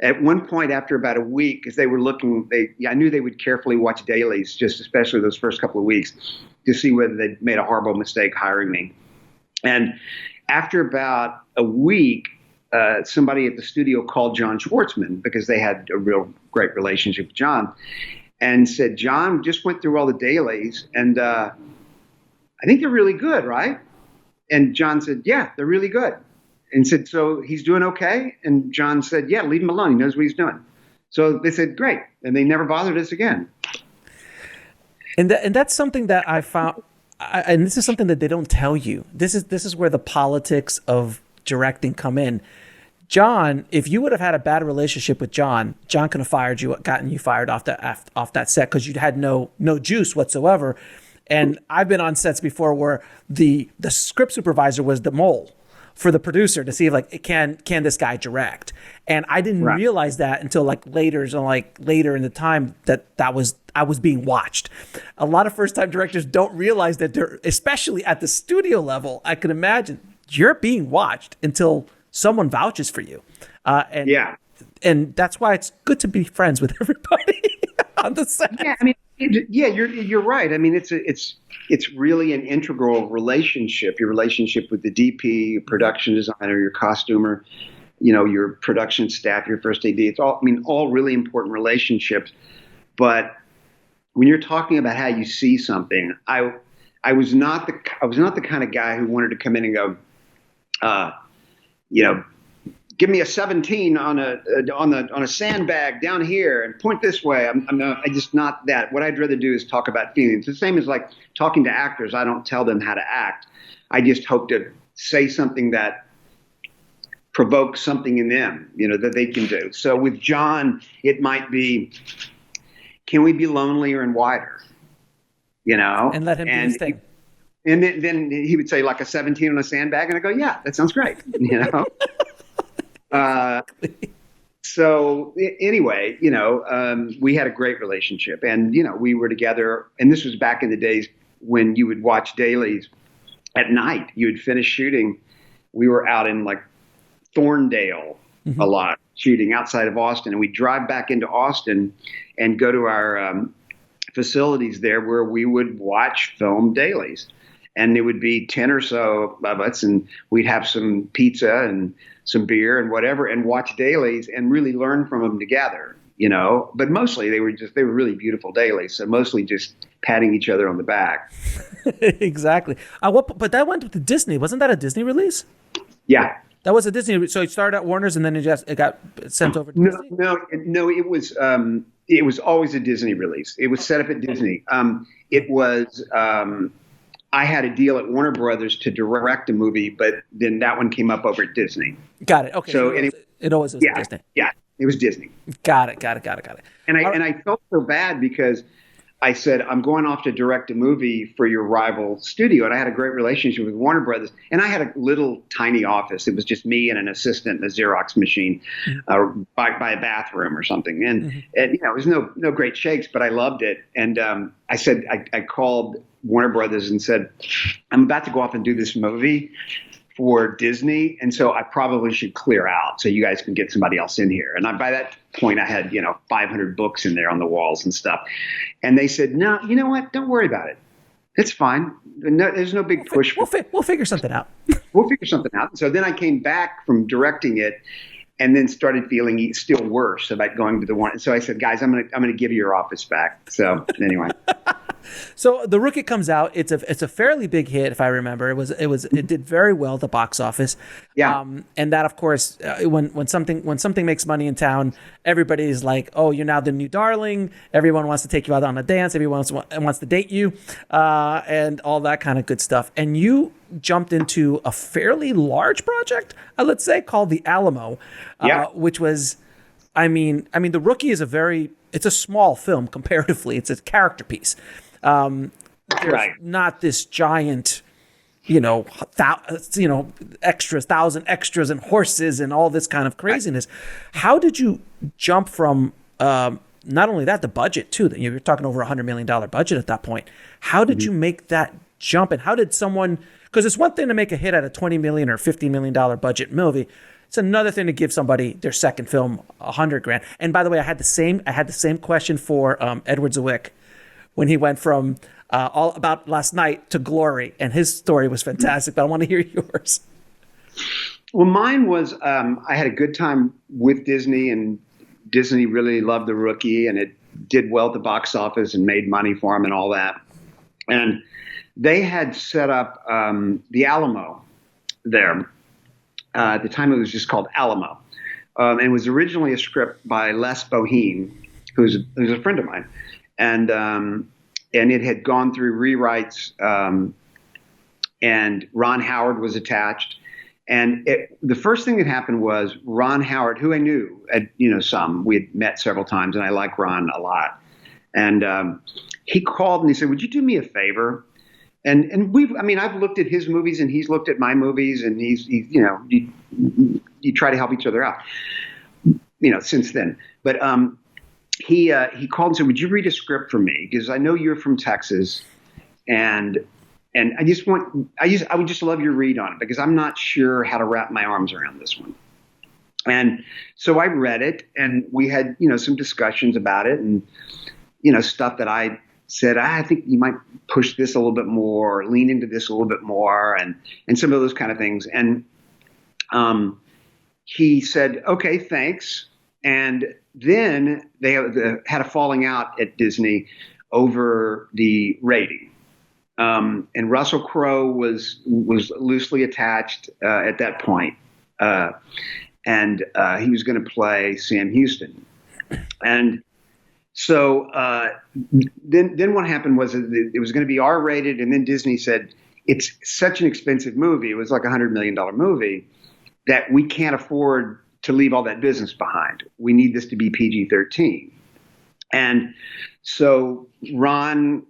At one point, after about a week, because they were looking, I knew they would carefully watch dailies, just especially those first couple of weeks, to see whether they'd made a horrible mistake hiring me. And after about a week, somebody at the studio called John Schwartzman, because they had a real great relationship with John, and said, John just went through all the dailies, and I think they're really good, right? And John said, yeah, they're really good. And said, so he's doing okay? And John said, yeah, leave him alone. He knows what he's doing. So they said, great. And they never bothered us again. And that's something that I found, and this is something that they don't tell you. This is where the politics of directing come in. John, if you would have had a bad relationship with John could have fired you, gotten you fired off that set because you'd had no juice whatsoever. And I've been on sets before where the script supervisor was the mole for the producer to see if can this guy direct, and I didn't realize that until later in the time that I was being watched. A lot of first time directors don't realize that they're, especially at the studio level, I can imagine you're being watched until someone vouches for you, and that's why it's good to be friends with everybody on the set. Yeah, I mean, you're right. I mean, it's really an integral relationship. Your relationship with the DP, your production designer, your costumer, your production staff, your first AD. It's all really important relationships. But when you're talking about how you see something, I was not the kind of guy who wanted to come in and go, give me a 17 on a sandbag down here and point this way. I'm just not that. What I'd rather do is talk about feelings. The same as like talking to actors. I don't tell them how to act. I just hope to say something that provokes something in them, that they can do. So with John, it might be, can we be lonelier and wider? And let him do his thing. And then he would say like a 17 on a sandbag, and I go, yeah, that sounds great. So anyway, we had a great relationship, and, we were together, and this was back in the days when you would watch dailies at night. You would finish shooting. We were out in like Thorndale a lot, shooting outside of Austin, and we'd drive back into Austin and go to our facilities there where we would watch film dailies. And it would be 10 or so of us, and we'd have some pizza and some beer and whatever, and watch dailies and really learn from them together, But mostly they were really beautiful dailies. So mostly just patting each other on the back. Exactly. But that went to Disney. Wasn't that a Disney release? Yeah. That was a Disney. So it started at Warner's and then it got sent over to Disney? No, it was always a Disney release. It was set up at Disney. I had a deal at Warner Brothers to direct a movie, but then that one came up over at Disney. Got it. Okay. So it always was Disney. Yeah, it was Disney. Got it. And I felt so bad because I said, I'm going off to direct a movie for your rival studio. And I had a great relationship with Warner Brothers. And I had a little tiny office. It was just me and an assistant and a Xerox machine by a bathroom or something. And it was no great shakes, but I loved it. And I said, I called Warner Brothers and said, I'm about to go off and do this movie for Disney, and so I probably should clear out so you guys can get somebody else in here. And by that point, I had 500 books in there on the walls and stuff. And they said, no, you know what? Don't worry about it. It's fine. No, there's no big push. We'll figure something out. We'll figure something out. So then I came back from directing it, and then started feeling still worse about going to the one. So I said, guys, I'm gonna give you your office back. So anyway. So The Rookie comes out. It's a fairly big hit, if I remember. It did very well at the box office. Yeah. And that, of course, when something makes money in town, everybody's like, "Oh, you're now the new darling." Everyone wants to take you out on a dance. Everyone wants to date you, and all that kind of good stuff. And you jumped into a fairly large project, let's say, called The Alamo, which was, I mean, The Rookie is it's a small film comparatively. It's a character piece. There's not this giant, extras, 1,000 extras and horses and all this kind of craziness. How did you jump from, not only that, the budget too, that you're talking over $100 million budget at that point. How did you make that jump? And how did because it's one thing to make a hit at a $20 million or $50 million budget movie. It's another thing to give somebody their second film $100,000. And by the way, I had the same question for Edward Zwick when he went from All About Last Night to Glory, and his story was fantastic. But I want to hear yours. Well, mine was I had a good time with Disney, and Disney really loved The Rookie, and it did well at the box office and made money for them and all that. And they had set up the Alamo there. At the time, it was just called Alamo. And it was originally a script by Les Boheme, who's a friend of mine. And it had gone through rewrites, and Ron Howard was attached. And the first thing that happened was Ron Howard, who I knew, we had met several times, and I like Ron a lot. And he called and he said, "Would you do me a favor?" And I've looked at his movies and he's looked at my movies, and you try to help each other out, since then. But he called and said, "Would you read a script for me? Because I know you're from Texas, and I would just love your read on it, because I'm not sure how to wrap my arms around this one." And so I read it, and we had, some discussions about it, and, stuff that I said, I think you might push this a little bit more, or lean into this a little bit more, and some of those kind of things. And he said, "Okay, thanks." And then they had a falling out at Disney over the rating. And Russell Crowe was loosely attached at that point. And he was going to play Sam Houston. And so then what happened was it was going to be R-rated, and then Disney said, it's such an expensive movie, it was like $100 million movie, that we can't afford to leave all that business behind. We need this to be PG-13. And so Ron,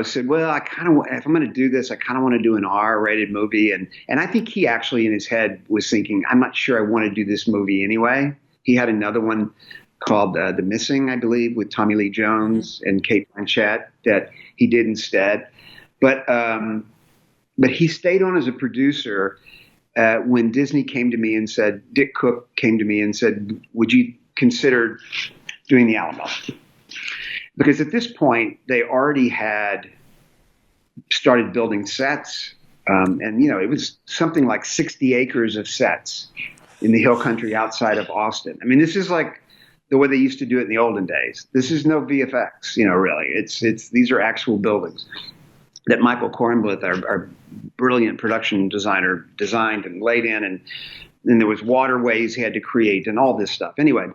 said, well, if I'm going to do this, I kind of want to do an R-rated movie. And I think he actually in his head was thinking, I'm not sure I want to do this movie anyway. He had another one called The Missing, I believe, with Tommy Lee Jones and Kate Blanchett that he did instead. But he stayed on as a producer when Disney came to me and said, Dick Cook came to me and said, would you consider doing The Alamo? because at this point they already had started building sets. And, it was something like 60 acres of sets in the hill country outside of Austin. I mean, this is like the way they used to do it in the olden days. This is no VFX, really. These are actual buildings that Michael Kornbluth, our brilliant production designer, designed and laid in. And then there was waterways he had to create and all this stuff. Anyway,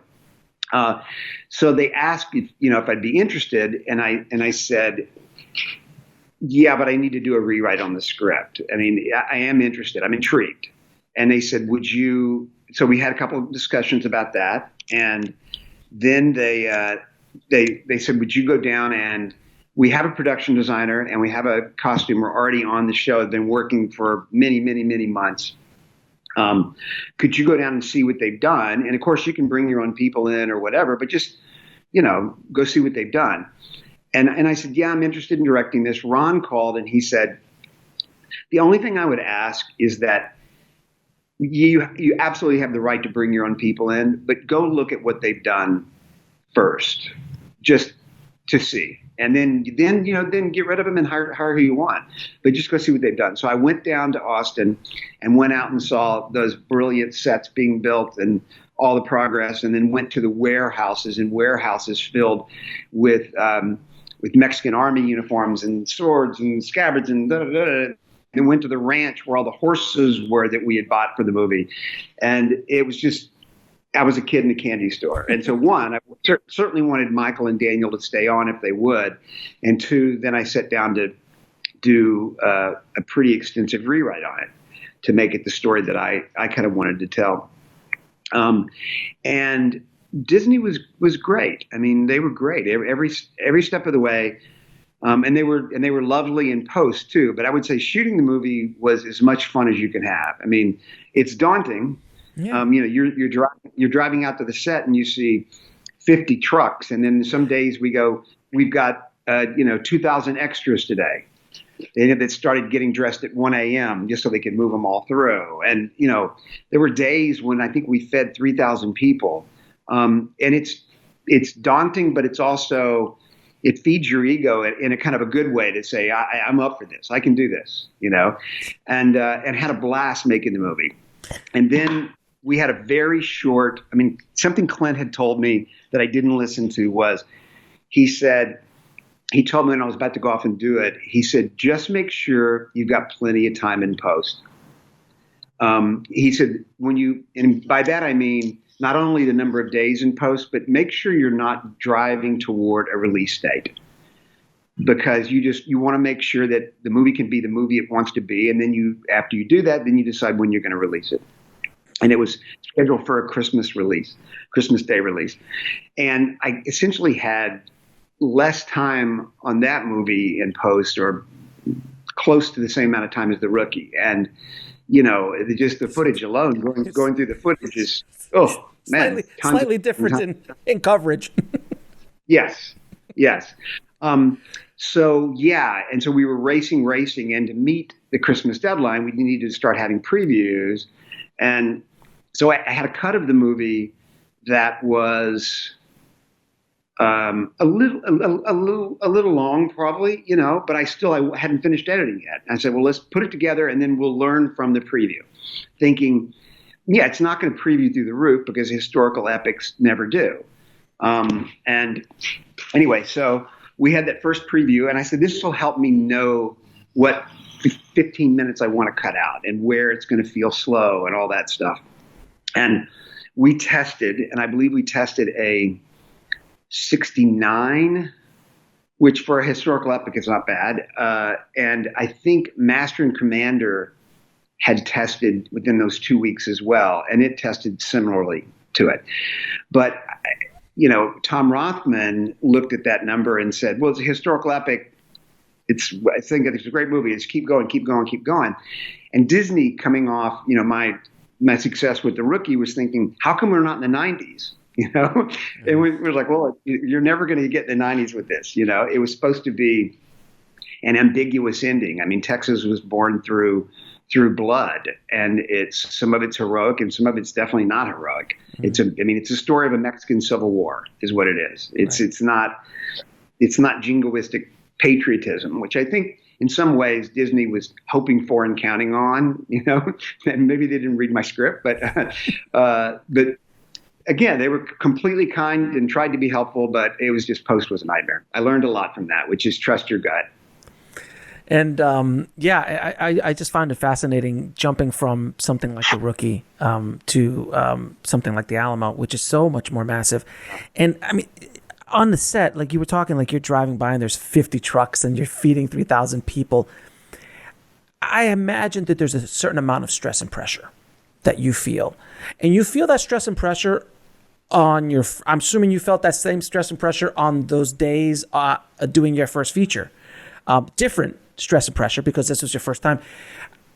so they asked if I'd be interested. And I said, yeah, but I need to do a rewrite on the script. I mean, I am interested. I'm intrigued. And they said, would you? So we had a couple of discussions about that. And then they said, would you go down, and we have a production designer and we have a costumer already on the show. They've been working for many, many, many months. Could you go down and see what they've done? And of course you can bring your own people in or whatever, but just, go see what they've done. And I said, yeah, I'm interested in directing this. Ron called and he said, the only thing I would ask is that you absolutely have the right to bring your own people in, but go look at what they've done first, just to see. And then get rid of them and hire who you want, but just go see what they've done. So I went down to Austin and went out and saw those brilliant sets being built and all the progress, and then went to the warehouses filled with Mexican army uniforms and swords and scabbards and and went to the ranch where all the horses were that we had bought for the movie. And it was just, I was a kid in a candy store. And so one, I certainly wanted Michael and Daniel to stay on if they would. And two, then I sat down to do a pretty extensive rewrite on it to make it the story that I kind of wanted to tell. And Disney was great. I mean, they were great every step of the way. And they were lovely in post too. But I would say shooting the movie was as much fun as you can have. I mean, it's daunting. Yeah. You're driving out to the set and you see 50 trucks, and then some days we've got 2,000 extras today. That started getting dressed at 1 a.m. just so they could move them all through. And there were days when I think we fed 3,000 people. And it's daunting, but it's also, it feeds your ego in a kind of a good way to say, I'm up for this. I can do this, and had a blast making the movie. And then we had a very short, something Clint had told me that I didn't listen to was, he told me when I was about to go off and do it, he said, just make sure you've got plenty of time in post. He said, and by that I mean, not only the number of days in post, but make sure you're not driving toward a release date, because you want to make sure that the movie can be the movie it wants to be. And then after you do that, then you decide when you're going to release it. And it was scheduled for a Christmas Day release. And I essentially had less time on that movie in post, or close to the same amount of time as The Rookie. And, just the footage alone, going through the footage is, oh, man. Slightly different in coverage. Yes. So, yeah. And so we were racing. And to meet the Christmas deadline, we needed to start having previews. And so I had a cut of the movie that was a little long, probably, but I hadn't finished editing yet. And I said, well, let's put it together and then we'll learn from the preview, thinking, yeah, it's not going to preview through the roof because historical epics never do. And anyway, so we had that first preview, and I said, this will help me know what 15 minutes I want to cut out and where it's going to feel slow and all that stuff. And we tested, and I believe we tested a 69, which for a historical epic is not bad. And I think Master and Commander had tested within those 2 weeks as well, and it tested similarly to it. But, Tom Rothman looked at that number and said, well, it's a historical epic. I think it's a great movie. It's keep going. And Disney, coming off, my success with The Rookie, was thinking, how come we're not in the 90s? And we were like, well, you're never going to get in the 90s with this. It was supposed to be an ambiguous ending. Texas was born through blood, and some of it's heroic and some of it's definitely not heroic. Mm-hmm. It's a story of a Mexican Civil War is what it is. It's not it's not jingoistic patriotism, which I think in some ways Disney was hoping for and counting on, and maybe they didn't read my script, but again, they were completely kind and tried to be helpful, but it was just post was a nightmare. I learned a lot from that, which is trust your gut. And I just found it fascinating jumping from something like The Rookie to something like The Alamo, which is so much more massive. And I mean, on the set, like you were talking, like you're driving by and there's 50 trucks and you're feeding 3,000 people. I imagine that there's a certain amount of stress and pressure that you feel. And you feel that stress and pressure I'm assuming you felt that same stress and pressure on those days doing your first feature. Different stress and pressure because this was your first time.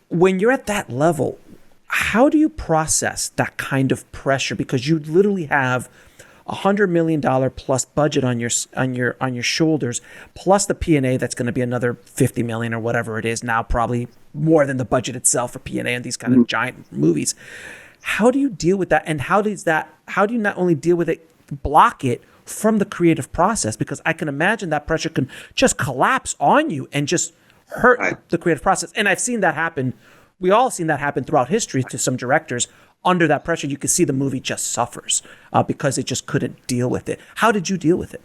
When you're at that level, how do you process that kind of pressure? Because you literally have $100 million plus budget on your shoulders, plus the P&A that's going to be another $50 million or whatever it is now, probably more than the budget itself for P&A and these kind of giant movies. How do you deal with that? And how do you not only deal with it, block it from the creative process? Because I can imagine that pressure can just collapse on you and just hurt the creative process. And I've seen that happen. We all seen that happen throughout history to some directors. Under that pressure, you can see the movie just suffers because it just couldn't deal with it. How did you deal with it?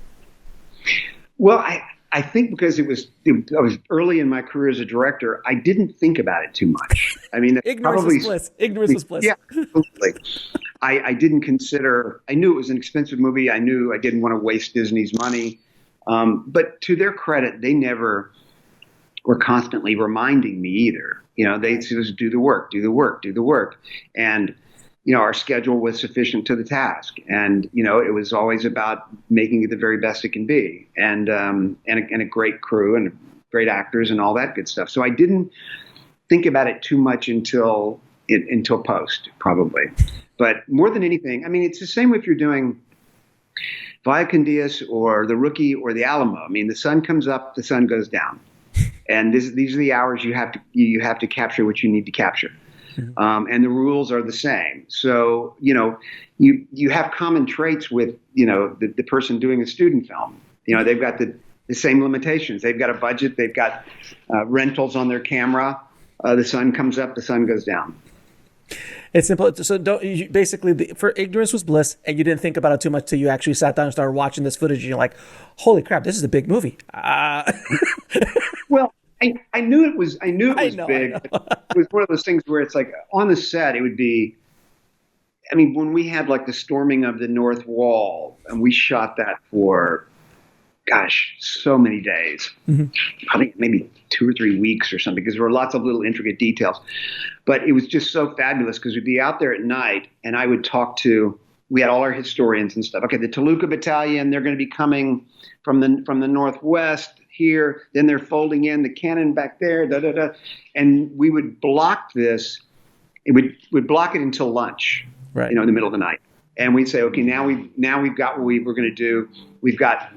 Well, I think because I was early in my career as a director, I didn't think about it too much. I mean, ignorance is bliss. Ignorance is bliss. Yeah, absolutely. I didn't consider. I knew it was an expensive movie. I knew I didn't want to waste Disney's money. But to their credit, they never were constantly reminding me either. They just do the work, and our schedule was sufficient to the task, and it was always about making it the very best it can be, and a great crew and great actors and all that good stuff. So I didn't think about it too much until post, probably. But more than anything, I mean, it's the same if you're doing Via Con Dios or The Rookie or The Alamo. I mean, the sun comes up, the sun goes down, and these are the hours you have to capture what you need to capture. And the rules are the same. So, you have common traits with, the person doing a student film. They've got the same limitations. They've got a budget. They've got rentals on their camera. The sun comes up, the sun goes down. It's simple. So basically, for ignorance was bliss, and you didn't think about it too much till you actually sat down and started watching this footage, and you're like, "Holy crap, this is a big movie." Well, I knew it was big. It was one of those things where it's like on the set, it would be. I mean, when we had like the storming of the North Wall, and we shot that for, gosh, so many days, probably maybe 2 or 3 weeks or something, because there were lots of little intricate details. But it was just so fabulous because we'd be out there at night, and I would talk to. We had all our historians and stuff. Okay, the Toluca Battalion, they're going to be coming from the northwest here. Then they're folding in the cannon back there. And we would block this. We'd block it until lunch, right? In the middle of the night, and we'd say, okay, now we've got what we were going to do. We've got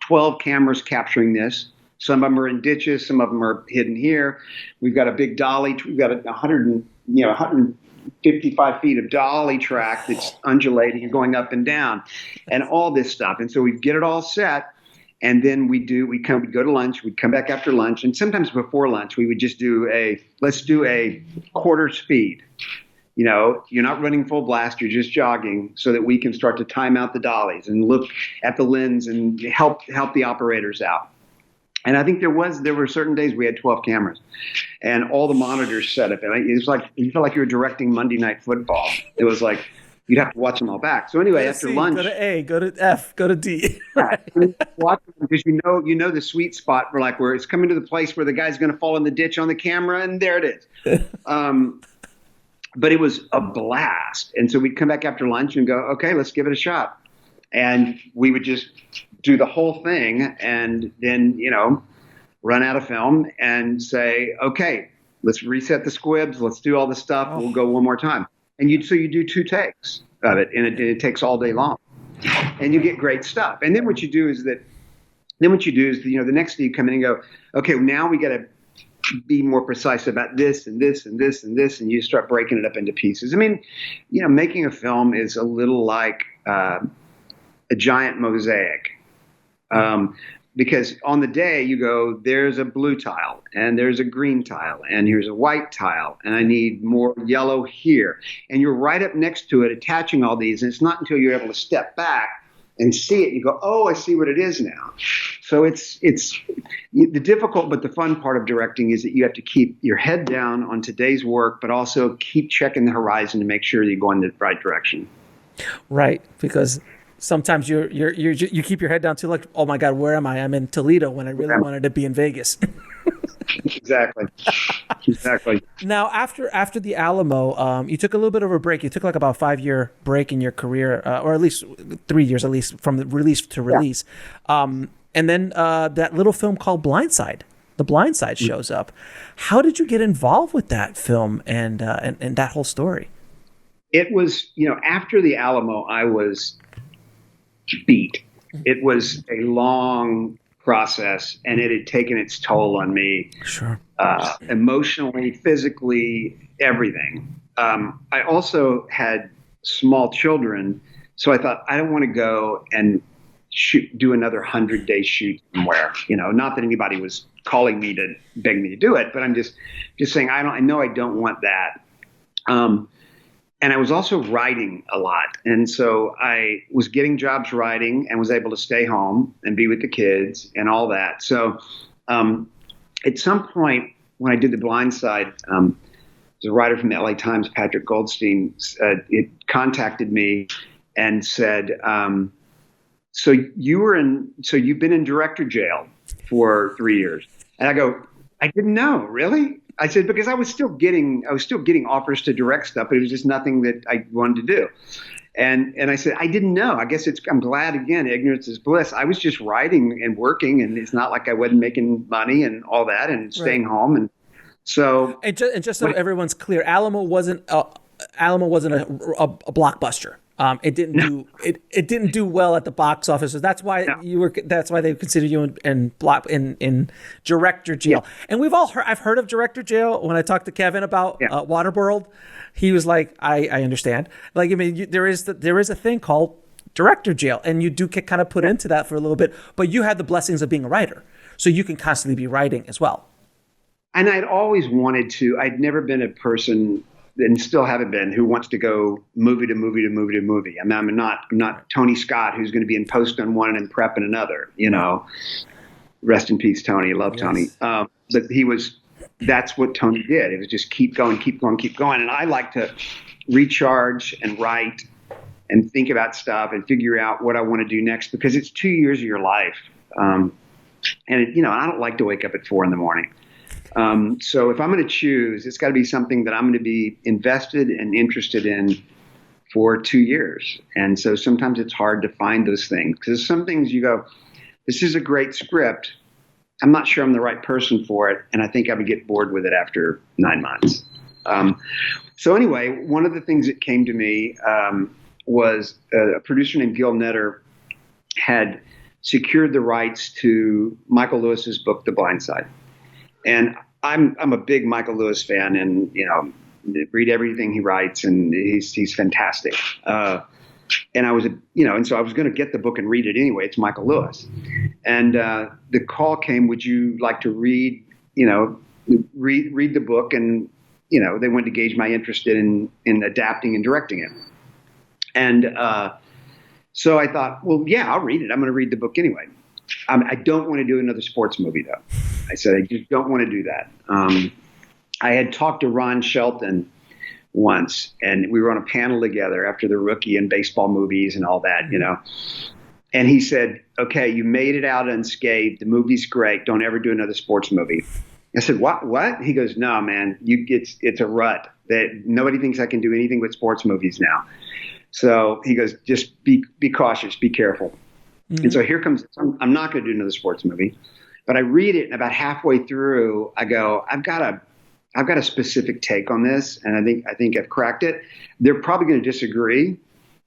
12 cameras capturing this. Some of them are in ditches. Some of them are hidden here. We've got a big dolly. We've got 155 feet of dolly track that's undulating and going up and down, and all this stuff. And so we'd get it all set, and then we'd go to lunch. We'd come back after lunch, and sometimes before lunch, we would just let's do a quarter speed. You're not running full blast. You're just jogging so that we can start to time out the dollies and look at the lens and help the operators out. And I think there were certain days we had 12 cameras and all the monitors set up. And it was like, you felt like you were directing Monday Night Football. It was like, you'd have to watch them all back. So anyway, after lunch. Go to A, go to F, go to D. Right. Watch them because you know the sweet spot where it's coming to the place where the guy's going to fall in the ditch on the camera, and there it is. But it was a blast. And so we'd come back after lunch and go, okay, let's give it a shot. And we would just do the whole thing and then, run out of film and say, okay, let's reset the squibs. Let's do all the stuff. We'll go one more time. And you do 2 takes of it, and it takes all day long. And you get great stuff. And then what you do is the next day you come in and go, okay, now we got to be more precise about this and this and this and this, and you start breaking it up into pieces. I mean, making a film is a little like a giant mosaic. because on the day you go, there's a blue tile and there's a green tile and here's a white tile and I need more yellow here. And you're right up next to it, attaching all these. And it's not until you're able to step back and see it, you go, oh, I see what it is now. So it's the difficult but the fun part of directing is that you have to keep your head down on today's work, but also keep checking the horizon to make sure you're going the right direction. Right, because sometimes you keep your head down too, like, oh my God, where am I? I'm in Toledo when I really wanted to be in Vegas. Exactly. Exactly. Now, after the Alamo, you took a little bit of a break. You took like about a 5-year break in your career, or at least 3 years, at least from the release to release. And then that little film called Blindside, The Blindside shows up. How did you get involved with that film and that whole story? It was, after the Alamo, I was beat. It was a long process, and it had taken its toll on me. Sure. Emotionally, physically, everything. I also had small children, so I thought I don't want to go and do another 100-day shoot somewhere. Not that anybody was calling me to beg me to do it, but I'm just saying I know I don't want that. And I was also writing a lot. And so I was getting jobs writing and was able to stay home and be with the kids and all that. So at some point when I did The Blind Side, there's a writer from the LA Times, Patrick Goldstein, it contacted me and said, so you've been in director jail for 3 years. And I go, I didn't know, really? I said, because I was still getting offers to direct stuff, but it was just nothing that I wanted to do. And I said, I didn't know. I guess I'm glad, again, ignorance is bliss. I was just writing and working, and it's not like I wasn't making money and all that and staying home. And so, and just so everyone's clear, Alamo wasn't a blockbuster. It didn't do well at the box office. So that's why that's why they consider you in director jail. Yeah. And I've heard of director jail. When I talked to Kevin about Waterworld, he was like, I understand. Like, I mean, there is a thing called director jail, and you do get kind of put into that for a little bit, but you had the blessings of being a writer, so you can constantly be writing as well. And I'd always wanted to. I'd never been a person, and still haven't been, who wants to go movie to movie to movie to movie. I mean, I'm not Tony Scott, who's going to be in post on one and in prep in another. Rest in peace, Tony. Love Tony. But that's what Tony did. It was just keep going, keep going, keep going. And I like to recharge and write and think about stuff and figure out what I want to do next, because it's 2 years of your life. And I don't like to wake up at 4 a.m. So if I'm going to choose, it's got to be something that I'm going to be invested and interested in for 2 years. And so sometimes it's hard to find those things, because some things you go, this is a great script. I'm not sure I'm the right person for it. And I think I would get bored with it after 9 months. So anyway, one of the things that came to me was a producer named Gil Netter had secured the rights to Michael Lewis's book, The Blind Side. And I'm a big Michael Lewis fan, and read everything he writes, and he's fantastic. And I was, and so I was going to get the book and read it anyway. It's Michael Lewis, and the call came. Would you like to read the book? And they wanted to gauge my interest in adapting and directing it. And so I thought, well, yeah, I'll read it. I'm going to read the book anyway. I don't want to do another sports movie, though. I said, I just don't want to do that. I had talked to Ron Shelton once, and we were on a panel together after The Rookie and baseball movies and all that, And he said, okay, you made it out unscathed. The movie's great. Don't ever do another sports movie. I said, what? He goes, no, man, it's a rut. That nobody thinks I can do anything with sports movies now. So he goes, just be cautious, be careful. Mm-hmm. And so here comes, I'm not going to do another sports movie, but I read it, and about halfway through, I go, I've got a specific take on this, and I think I've cracked it. They're probably going to disagree.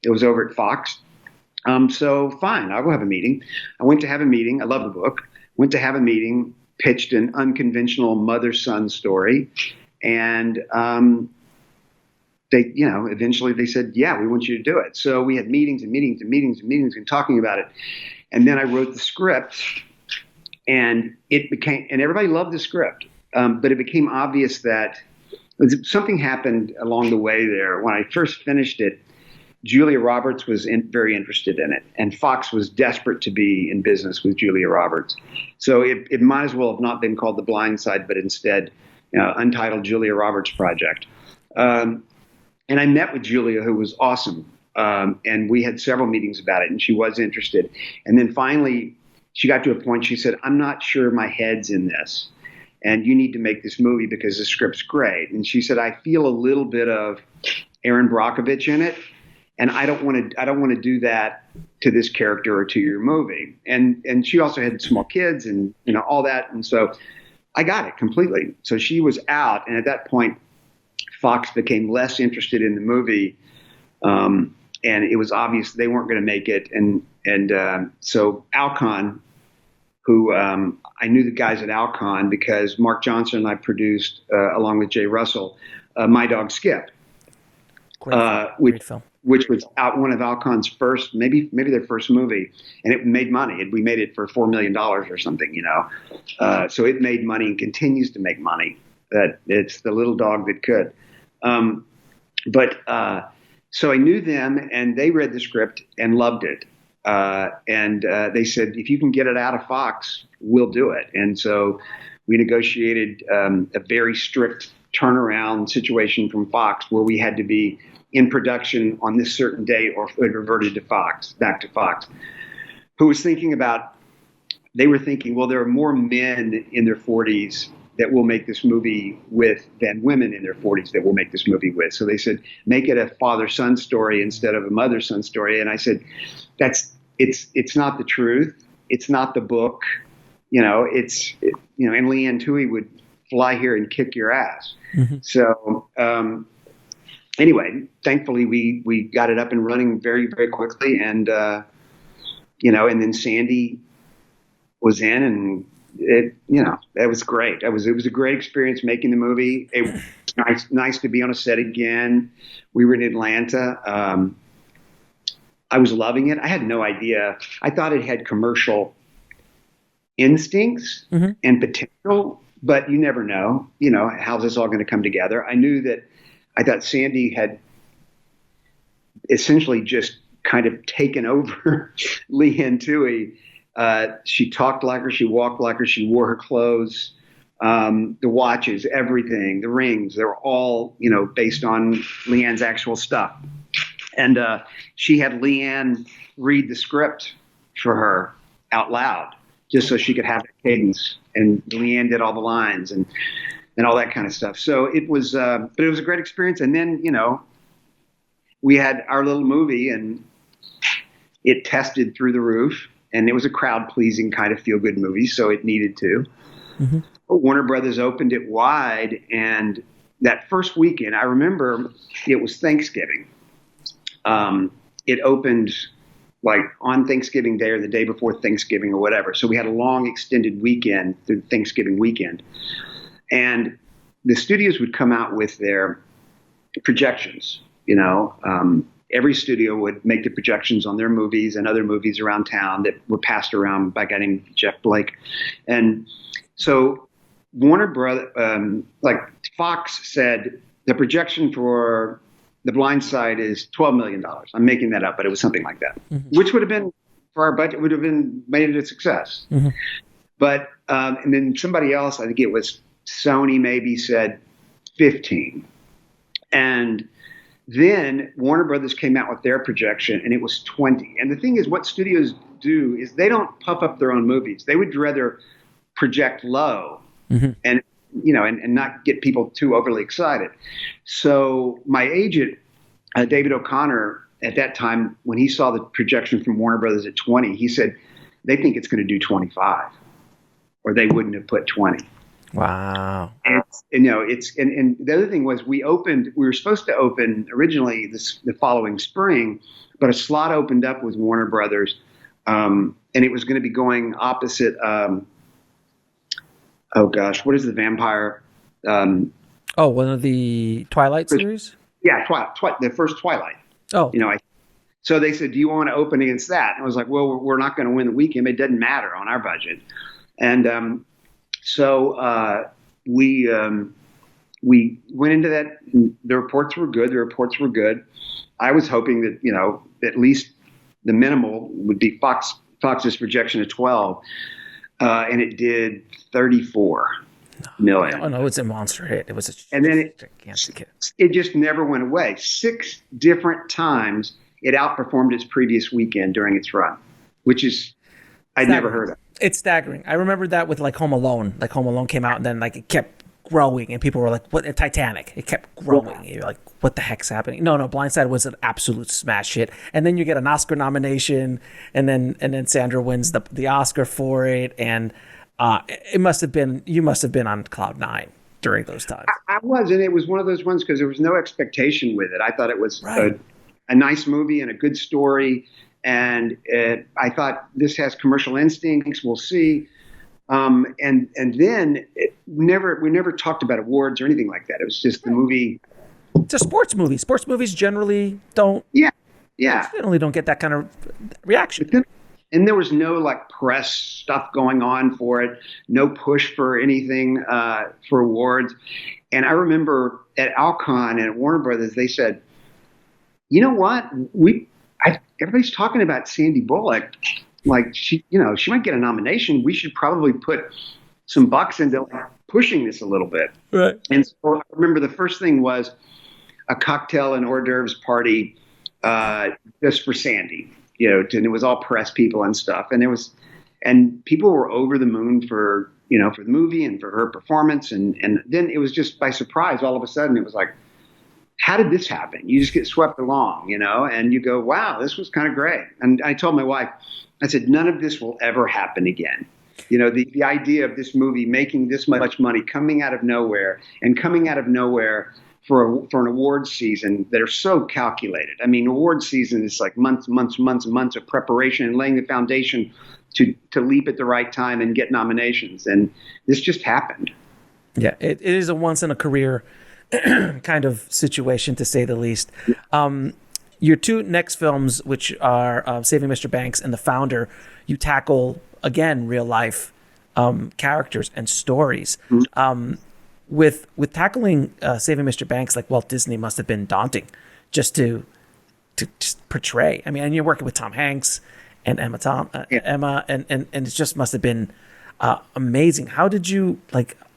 It was over at Fox. So fine, I'll go have a meeting. I went to have a meeting. I love the book. Went to have a meeting, pitched an unconventional mother-son story, and they, eventually they said, yeah, we want you to do it. So we had meetings and meetings and meetings and meetings and talking about it. And then I wrote the script, and it became, and everybody loved the script, but it became obvious that something happened along the way there. When I first finished it, Julia Roberts was very interested in it, and Fox was desperate to be in business with Julia Roberts. So it might as well have not been called The Blind Side, but instead, Untitled Julia Roberts Project. And I met with Julia, who was awesome, and we had several meetings about it, and she was interested. And then finally, she got to a point. She said, "I'm not sure my head's in this, and you need to make this movie because the script's great." And she said, "I feel a little bit of Aaron Brockovich in it. And I don't want to do that to this character or to your movie." And she also had small kids and all that. And so I got it completely. So she was out. And at that point, Fox became less interested in the movie. And it was obvious they weren't going to make it. And so Alcon, who I knew the guys at Alcon because Mark Johnson and I produced, along with Jay Russell, My Dog Skip. Great film. Which was one of Alcon's first, maybe their first movie, and it made money. We made it for $4 million or something, So it made money and continues to make money. That it's the little dog that could. So I knew them, and they read the script and loved it. And they said, "If you can get it out of Fox, we'll do it." And so we negotiated a very strict turnaround situation from Fox, where we had to be in production on this certain date, or it reverted to Fox, back to Fox, who was they were thinking, well, there are more men in their 40s that will make this movie with than women in their 40s that will make this movie with. So they said, make it a father-son story instead of a mother-son story. And I said, it's not the truth. It's not the book. And Leanne Tui would fly here and kick your ass. Mm-hmm. So, anyway, thankfully we got it up and running very, very quickly. And, and then Sandy was in, and it was great. It was a great experience making the movie. It was nice to be on a set again. We were in Atlanta. I was loving it. I had no idea. I thought it had commercial instincts mm-hmm. and potential, but you never know, how's this all going to come together? I thought Sandy had essentially just kind of taken over Leanne Tui. She talked like her, she walked like her, she wore her clothes, the watches, everything, the rings, they were all, based on Leanne's actual stuff. And she had Leanne read the script for her out loud, just so she could have the cadence. And Leanne did all the lines and all that kind of stuff. So it was, but it was a great experience. And then, we had our little movie, and it tested through the roof, and it was a crowd pleasing kind of feel good movie. So it needed to. Mm-hmm. Warner Brothers opened it wide. And that first weekend, I remember it was Thanksgiving. It opened like on Thanksgiving Day or the day before Thanksgiving or whatever. So we had a long extended weekend through Thanksgiving weekend. And the studios would come out with their projections, every studio would make the projections on their movies and other movies around town that were passed around by a guy named Jeff Blake. And so Warner Brothers, Fox said the projection for The Blind Side is $12 million. I'm making that up, but it was something like that, mm-hmm. which would have been, for our budget, would have been made it a success. Mm-hmm. But, and then somebody else, I think it was Sony, maybe said 15. And then Warner Brothers came out with their projection, and it was 20. And the thing is, what studios do is they don't puff up their own movies. They would rather project low mm-hmm. and not get people too overly excited. So my agent, David O'Connor, at that time, when he saw the projection from Warner Brothers at 20, he said, they think it's going to do 25, or they wouldn't have put 20. Wow. And the other thing was we were supposed to open originally the following spring, but a slot opened up with Warner Brothers, and it was going to be going opposite, what is the vampire? One of the Twilight series? Yeah, the first Twilight. Oh. So they said, do you want to open against that? And I was like, well, we're not going to win the weekend. It doesn't matter on our budget. And so we went into that. The reports were good. I was hoping that, at least the minimal would be Fox's projection of 12, and it did 34 million. Oh no, it's a monster hit. It was And then gigantic hit. It just never went away. 6 different times it outperformed its previous weekend during its run, which is I'd never heard of. It's staggering. I remember that with like Home Alone. Like Home Alone came out and then like it kept growing and people were like, "What?" Titanic. It kept growing. You're like, "What the heck's happening?" No, Blindside was an absolute smash hit. And then you get an Oscar nomination, and then Sandra wins the Oscar for it. And you must have been on cloud 9 during those times. I was, and it was one of those ones because there was no expectation with it. I thought it was a nice movie and a good story. And I thought, this has commercial instincts. We'll see. And then we never talked about awards or anything like that. It was just the movie. It's a sports movie. Sports movies generally don't. Yeah. Generally don't get that kind of reaction. And there was no like press stuff going on for it. No push for anything for awards. And I remember at Alcon and at Warner Brothers, they said, "You know what? Everybody's talking about Sandy Bullock. Like she might get a nomination. We should probably put some bucks into pushing this a little bit." Right. And so I remember the first thing was a cocktail and hors d'oeuvres party just for Sandy, and it was all press people and stuff. And people were over the moon for the movie and for her performance. And then it was just by surprise. All of a sudden it was like, how did this happen? You just get swept along, and you go, wow, this was kind of great. And I told my wife, I said, none of this will ever happen again. The idea of this movie making this much money, coming out of nowhere for an awards season that are so calculated. I mean, awards season is like months of preparation and laying the foundation to leap at the right time and get nominations. And this just happened. Yeah, it is a once in a career kind of situation, to say the least. Your 2 next films, which are Saving Mr. Banks and The Founder, you tackle, again, real life characters and stories. Mm-hmm. With tackling Saving Mr. Banks, like Walt Disney must have been daunting just to just portray. I mean, and you're working with Tom Hanks and Emma, and it just must have been amazing. How did you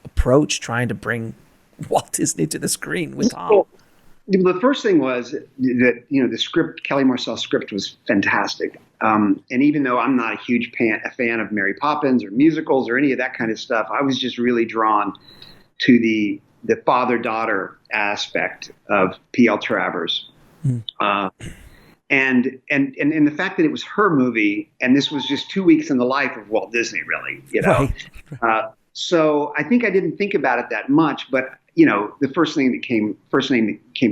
approach trying to bring Walt Disney to the screen with Tom? Well, the first thing was that the script, Kelly Marcel's script, was fantastic. And even though I'm not a huge fan of Mary Poppins or musicals or any of that kind of stuff, I was just really drawn to the father-daughter aspect of P.L. Travers. And the fact that it was her movie, and this was just 2 weeks in the life of Walt Disney, really, Right. So I think I didn't think about it that much, but the first name that came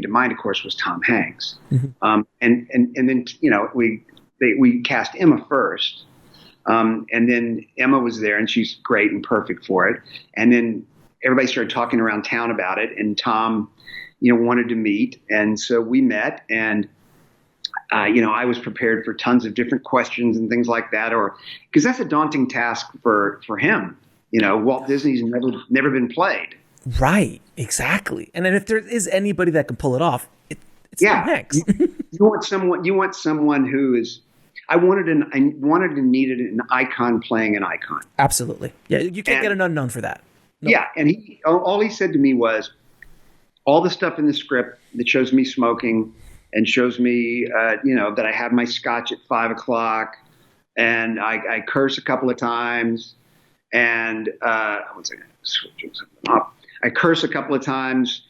to mind, of course, was Tom Hanks. Mm-hmm. And then we cast Emma first, and then Emma was there, and she's great and perfect for it. And then everybody started talking around town about it, and Tom, wanted to meet, and so we met, and I was prepared for tons of different questions and things like that, because that's a daunting task for him. Walt Disney's never been played. Right, exactly. And then if there is anybody that can pull it off, it's Tom Hanks. You want someone who is. I wanted and needed an icon playing an icon. Absolutely. Yeah, you can't get an unknown for that. Nope. Yeah, and all he said to me was, all the stuff in the script that shows me smoking and shows me, that I have my scotch at 5:00 and I curse a couple of times, and I curse a couple of times.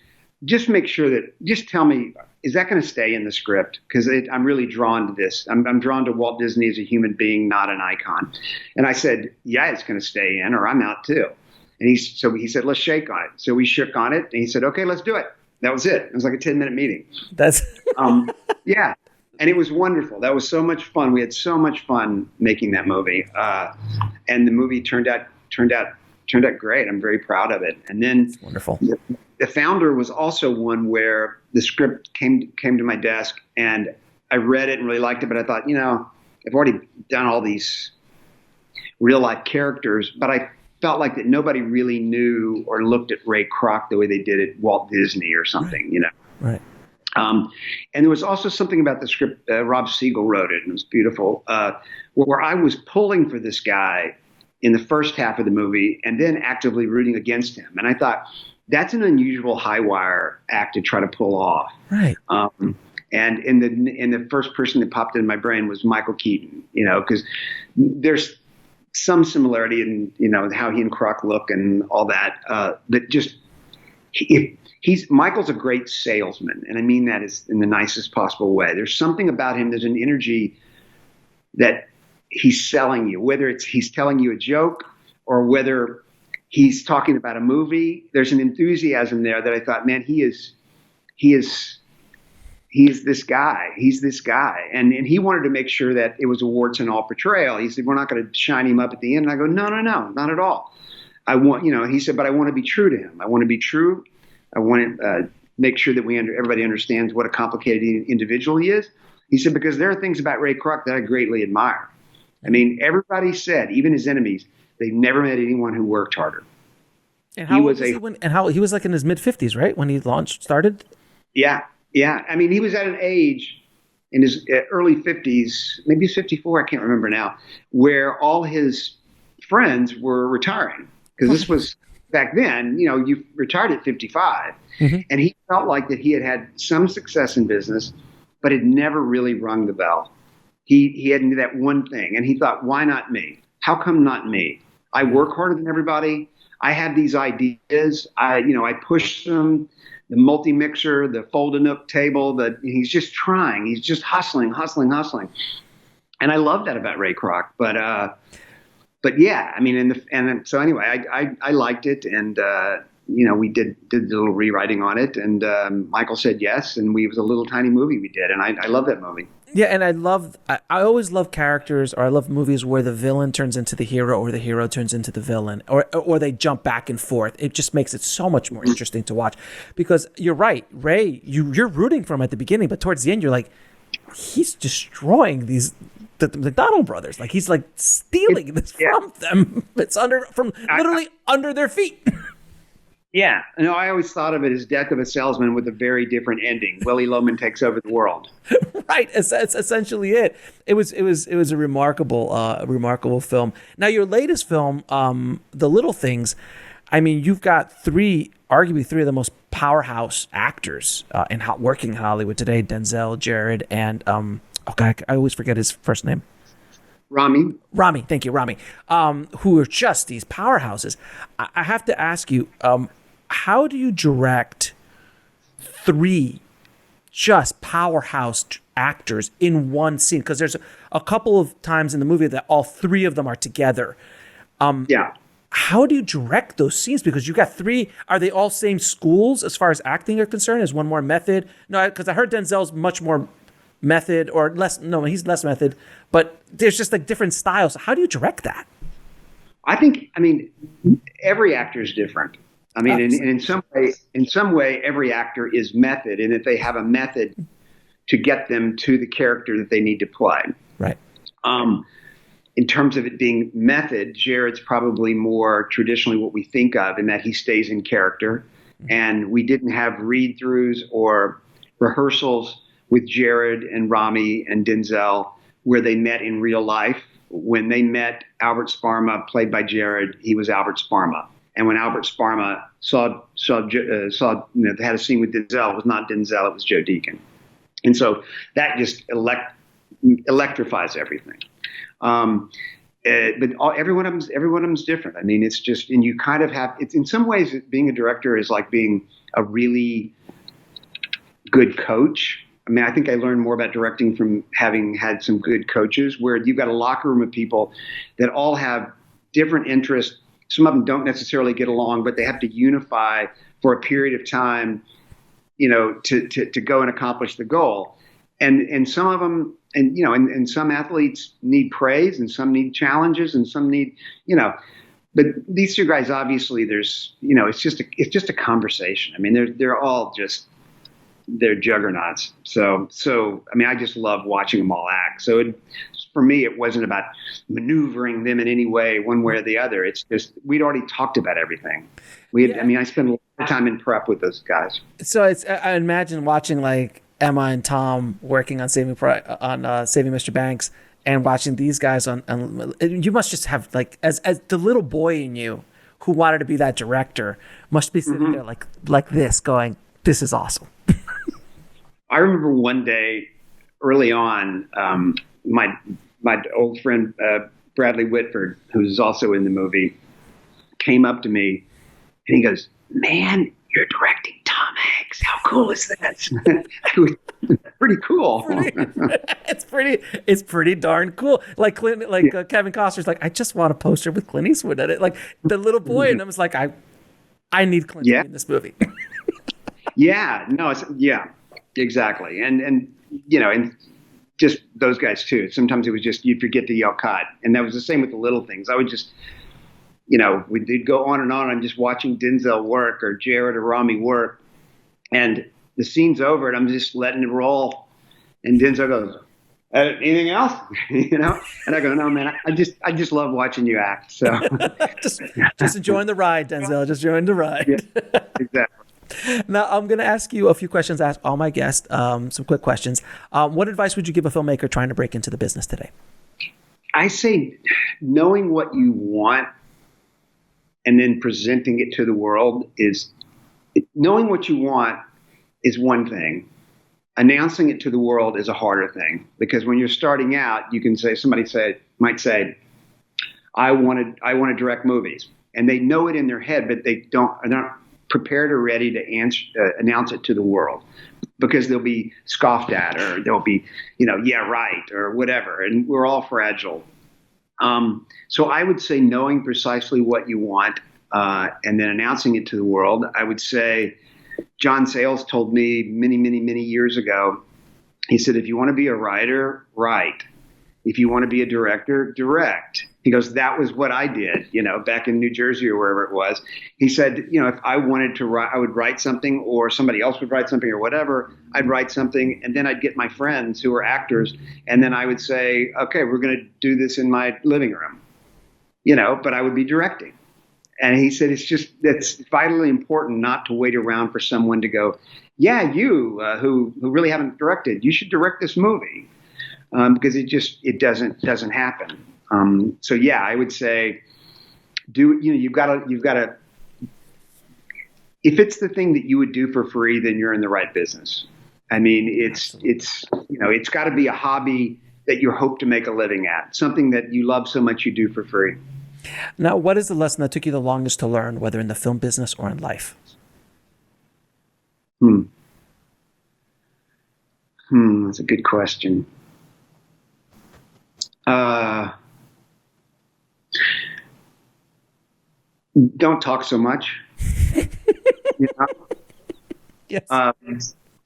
Just make sure just tell me, is that going to stay in the script? Because I'm really drawn to this. I'm drawn to Walt Disney as a human being, not an icon. And I said, yeah, it's going to stay in, or I'm out too. And he said, let's shake on it. So we shook on it, and he said, okay, let's do it. That was it. It was like a 10-minute meeting. That's yeah. And it was wonderful. That was so much fun. We had so much fun making that movie. And the movie turned out great. I'm very proud of it. And then that's wonderful. The Founder was also one where the script came to my desk, and I read it and really liked it, but I thought, I've already done all these. real life characters, but I felt like that nobody really knew or looked at Ray Kroc the way they did at Walt Disney or something, you know. Right. And there was also something about the script. Rob Siegel wrote it, and it was beautiful, where I was pulling for this guy in the first half of the movie and then actively rooting against him. And I thought, that's an unusual high wire act to try to pull off. Right. And in the first person that popped in my brain was Michael Keaton, you know, because there's some similarity in, you know, how he and Kroc look and all that. But just Michael's a great salesman, and I mean that is in the nicest possible way. There's something about him. There's an energy that he's selling you, whether it's he's telling you a joke or whether he's talking about a movie. There's an enthusiasm there that I thought, man, he's this guy. He's this guy. And he wanted to make sure that it was a warts and all portrayal. He said, we're not going to shine him up at the end. And I go, no, not at all. He said, but I want to be true to him. I want to be true. I want to make sure that everybody understands what a complicated individual he is. He said, because there are things about Ray Kroc that I greatly admire. I mean, everybody said, even his enemies, they've never met anyone who worked harder. And how was he was like in his mid-50s, right? When he started? Yeah. I mean, he was at an age in his early 50s, maybe he's 54, I can't remember now, where all his friends were retiring. Because this was back then, you know, you retired at 55. Mm-hmm. And he felt like that he had some success in business, but had never really rung the bell. He had that one thing, and he thought, why not me? How come not me? I work harder than everybody. I have these ideas. I push them. The multi-mixer, the fold-a-nook table, he's just trying. He's just hustling. And I love that about Ray Kroc. But yeah, I mean, so anyway, I liked it, and we did a little rewriting on it, and Michael said yes, and it was a little tiny movie we did, and I love that movie. Yeah, and I always love characters, or I love movies where the villain turns into the hero or the hero turns into the villain, or they jump back and forth. It just makes it so much more interesting to watch, because you're right, Ray, you're rooting for him at the beginning, but towards the end you're like, he's destroying the McDonald brothers. Like, he's like stealing this from them. It's literally under their feet. Yeah. No, I always thought of it as Death of a Salesman with a very different ending. Willie Loman takes over the world. Right. It's essentially it. It was a remarkable film. Now, your latest film, The Little Things, I mean, you've got arguably three of the most powerhouse actors working in Hollywood today: Denzel, Jared, and I always forget his first name. Rami. Thank you, Rami. Who are just these powerhouses. I have to ask you, how do you direct three just powerhouse actors in one scene? Because there's a couple of times in the movie that all three of them are together. Yeah. How do you direct those scenes? Because you got three. Are they all same schools as far as acting are concerned? Is one more method? No, because I heard Denzel's much more method, or less. No, he's less method. But there's just like different styles. How do you direct that? I mean, every actor is different. I mean, in some way, every actor is method, in that they have a method to get them to the character that they need to play. Right. In terms of it being method, Jared's probably more traditionally what we think of, in that he stays in character. Mm-hmm. And we didn't have read-throughs or rehearsals with Jared and Rami and Denzel where they met in real life. When they met Albert Sparma, played by Jared, he was Albert Sparma. And when Albert Sparma saw had a scene with Denzel, it was not Denzel, it was Joe Deacon. And so that just electrifies everything. But every one of them's different. I mean, it's just, and you kind of have, it's in some ways, being a director is like being a really good coach. I mean, I think I learned more about directing from having had some good coaches, where you've got a locker room of people that all have different interests. Some of them don't necessarily get along, but they have to unify for a period of time, to go and accomplish the goal. And some of them, and some athletes need praise, and some need challenges, and some need, but these two guys, obviously there's, it's just a conversation. I mean, they're all just, they're juggernauts. So, I mean, I just love watching them all act. So for me, it wasn't about maneuvering them in any way, one way or the other. It's just we'd already talked about everything. I mean, I spent a lot of time in prep with those guys. So I imagine watching like Emma and Tom working on Saving Mr. Banks, and watching these guys on you must just have like as the little boy in you who wanted to be that director must be sitting there like this going, this is awesome. I remember one day early on, my old friend Bradley Whitford, who's also in the movie, came up to me and he goes, "Man, you're directing Tom Hanks. How cool is that?" Pretty cool. It's pretty darn cool. Like Kevin Costner's like, I just want a poster with Clint Eastwood in it. Like the little boy, and I was like, I need Clint to be in this movie. Exactly. And just those guys too. Sometimes it was just you forget to yell cut, and that was the same with the little things. I would just, we'd go on and on. I'm just watching Denzel work or Jared or Rami work, and the scene's over, and I'm just letting it roll. And Denzel goes, "Anything else?" And I go, "No, man, I just love watching you act." So just enjoying the ride, Denzel. Just enjoying the ride. Yeah, exactly. Now, I'm going to ask you a few questions, ask all my guests, some quick questions. What advice would you give a filmmaker trying to break into the business today? I say knowing what you want and then presenting it to the world knowing what you want is one thing. Announcing it to the world is a harder thing, because when you're starting out, you can say, might say, I want to direct movies, and they know it in their head, but they're not prepared or ready to announce it to the world, because they'll be scoffed at, or they'll be, yeah, right, or whatever. And we're all fragile. So I would say knowing precisely what you want, and then announcing it to the world. I would say John Sayles told me many, many, many years ago, he said, if you want to be a writer, write. If you want to be a director, direct. He goes, that was what I did, back in New Jersey or wherever it was. He said, if I wanted to write, I would write something, or somebody else would write something or whatever. I'd write something, and then I'd get my friends who are actors, and then I would say, okay, we're going to do this in my living room, but I would be directing. And he said, it's vitally important not to wait around for someone to go, yeah, you who really haven't directed, you should direct this movie, because it doesn't happen. So yeah, I would say, you've got to, if it's the thing that you would do for free, then you're in the right business. I mean, it's got to be a hobby that you hope to make a living at, something that you love so much you do for free. Now, what is the lesson that took you the longest to learn, whether in the film business or in life? That's a good question. Don't talk so much. Yes.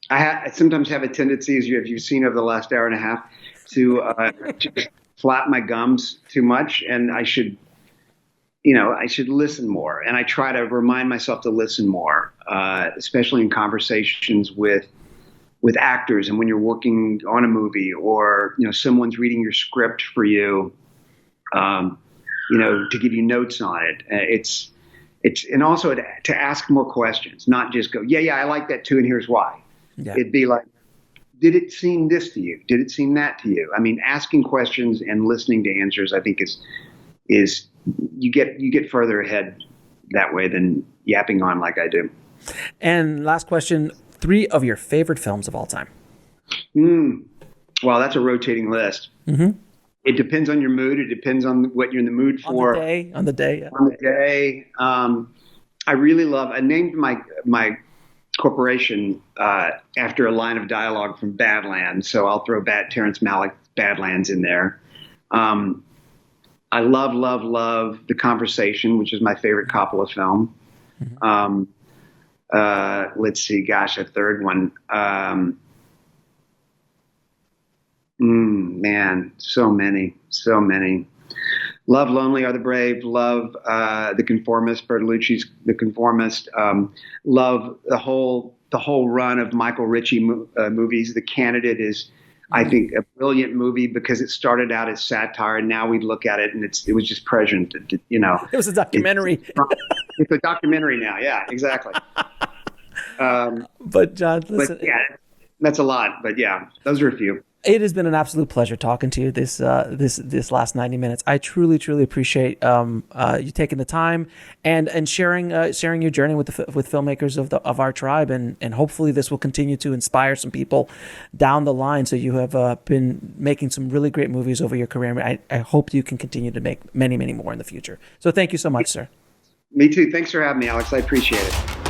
I sometimes have a tendency, as you've seen over the last hour and a half, to just flap my gums too much, and I should listen more. And I try to remind myself to listen more, especially in conversations with actors, and when you're working on a movie, or someone's reading your script for you, to give you notes on it. It's and also to ask more questions, not just go, yeah, I like that too, and here's why. Yeah. It'd be like, did it seem this to you? Did it seem that to you? I mean, asking questions and listening to answers, I think is you get further ahead that way than yapping on like I do. And last question, 3 of your favorite films of all time. Well, that's a rotating list. Mm-hmm. It depends on your mood. It depends on what you're in the mood for. On the day. Yeah. On the day. I really love, I named my corporation after a line of dialogue from Badlands. So I'll throw Terrence Malick Badlands in there. I love The Conversation, which is my favorite Coppola film. Mm-hmm. Let's see, a third one. Man, so many. Love Lonely Are the Brave. Love The Conformist, Bertolucci's The Conformist. Love the whole run of Michael Ritchie movies. The Candidate is I think a brilliant movie because it started out as satire, and now we look at it and it was just prescient. You know, It was a documentary. It's a documentary now. Yeah, exactly. But John, listen, But yeah, that's a lot. But yeah, those are a few. it has been an absolute pleasure talking to you this last 90 minutes. I truly appreciate you taking the time and sharing your journey with filmmakers of our tribe, and hopefully this will continue to inspire some people down the line. So you have been making some really great movies over your career. I hope you can continue to make many more in the future. So thank you so much, sir. Me too. Thanks for having me, Alex. I appreciate it.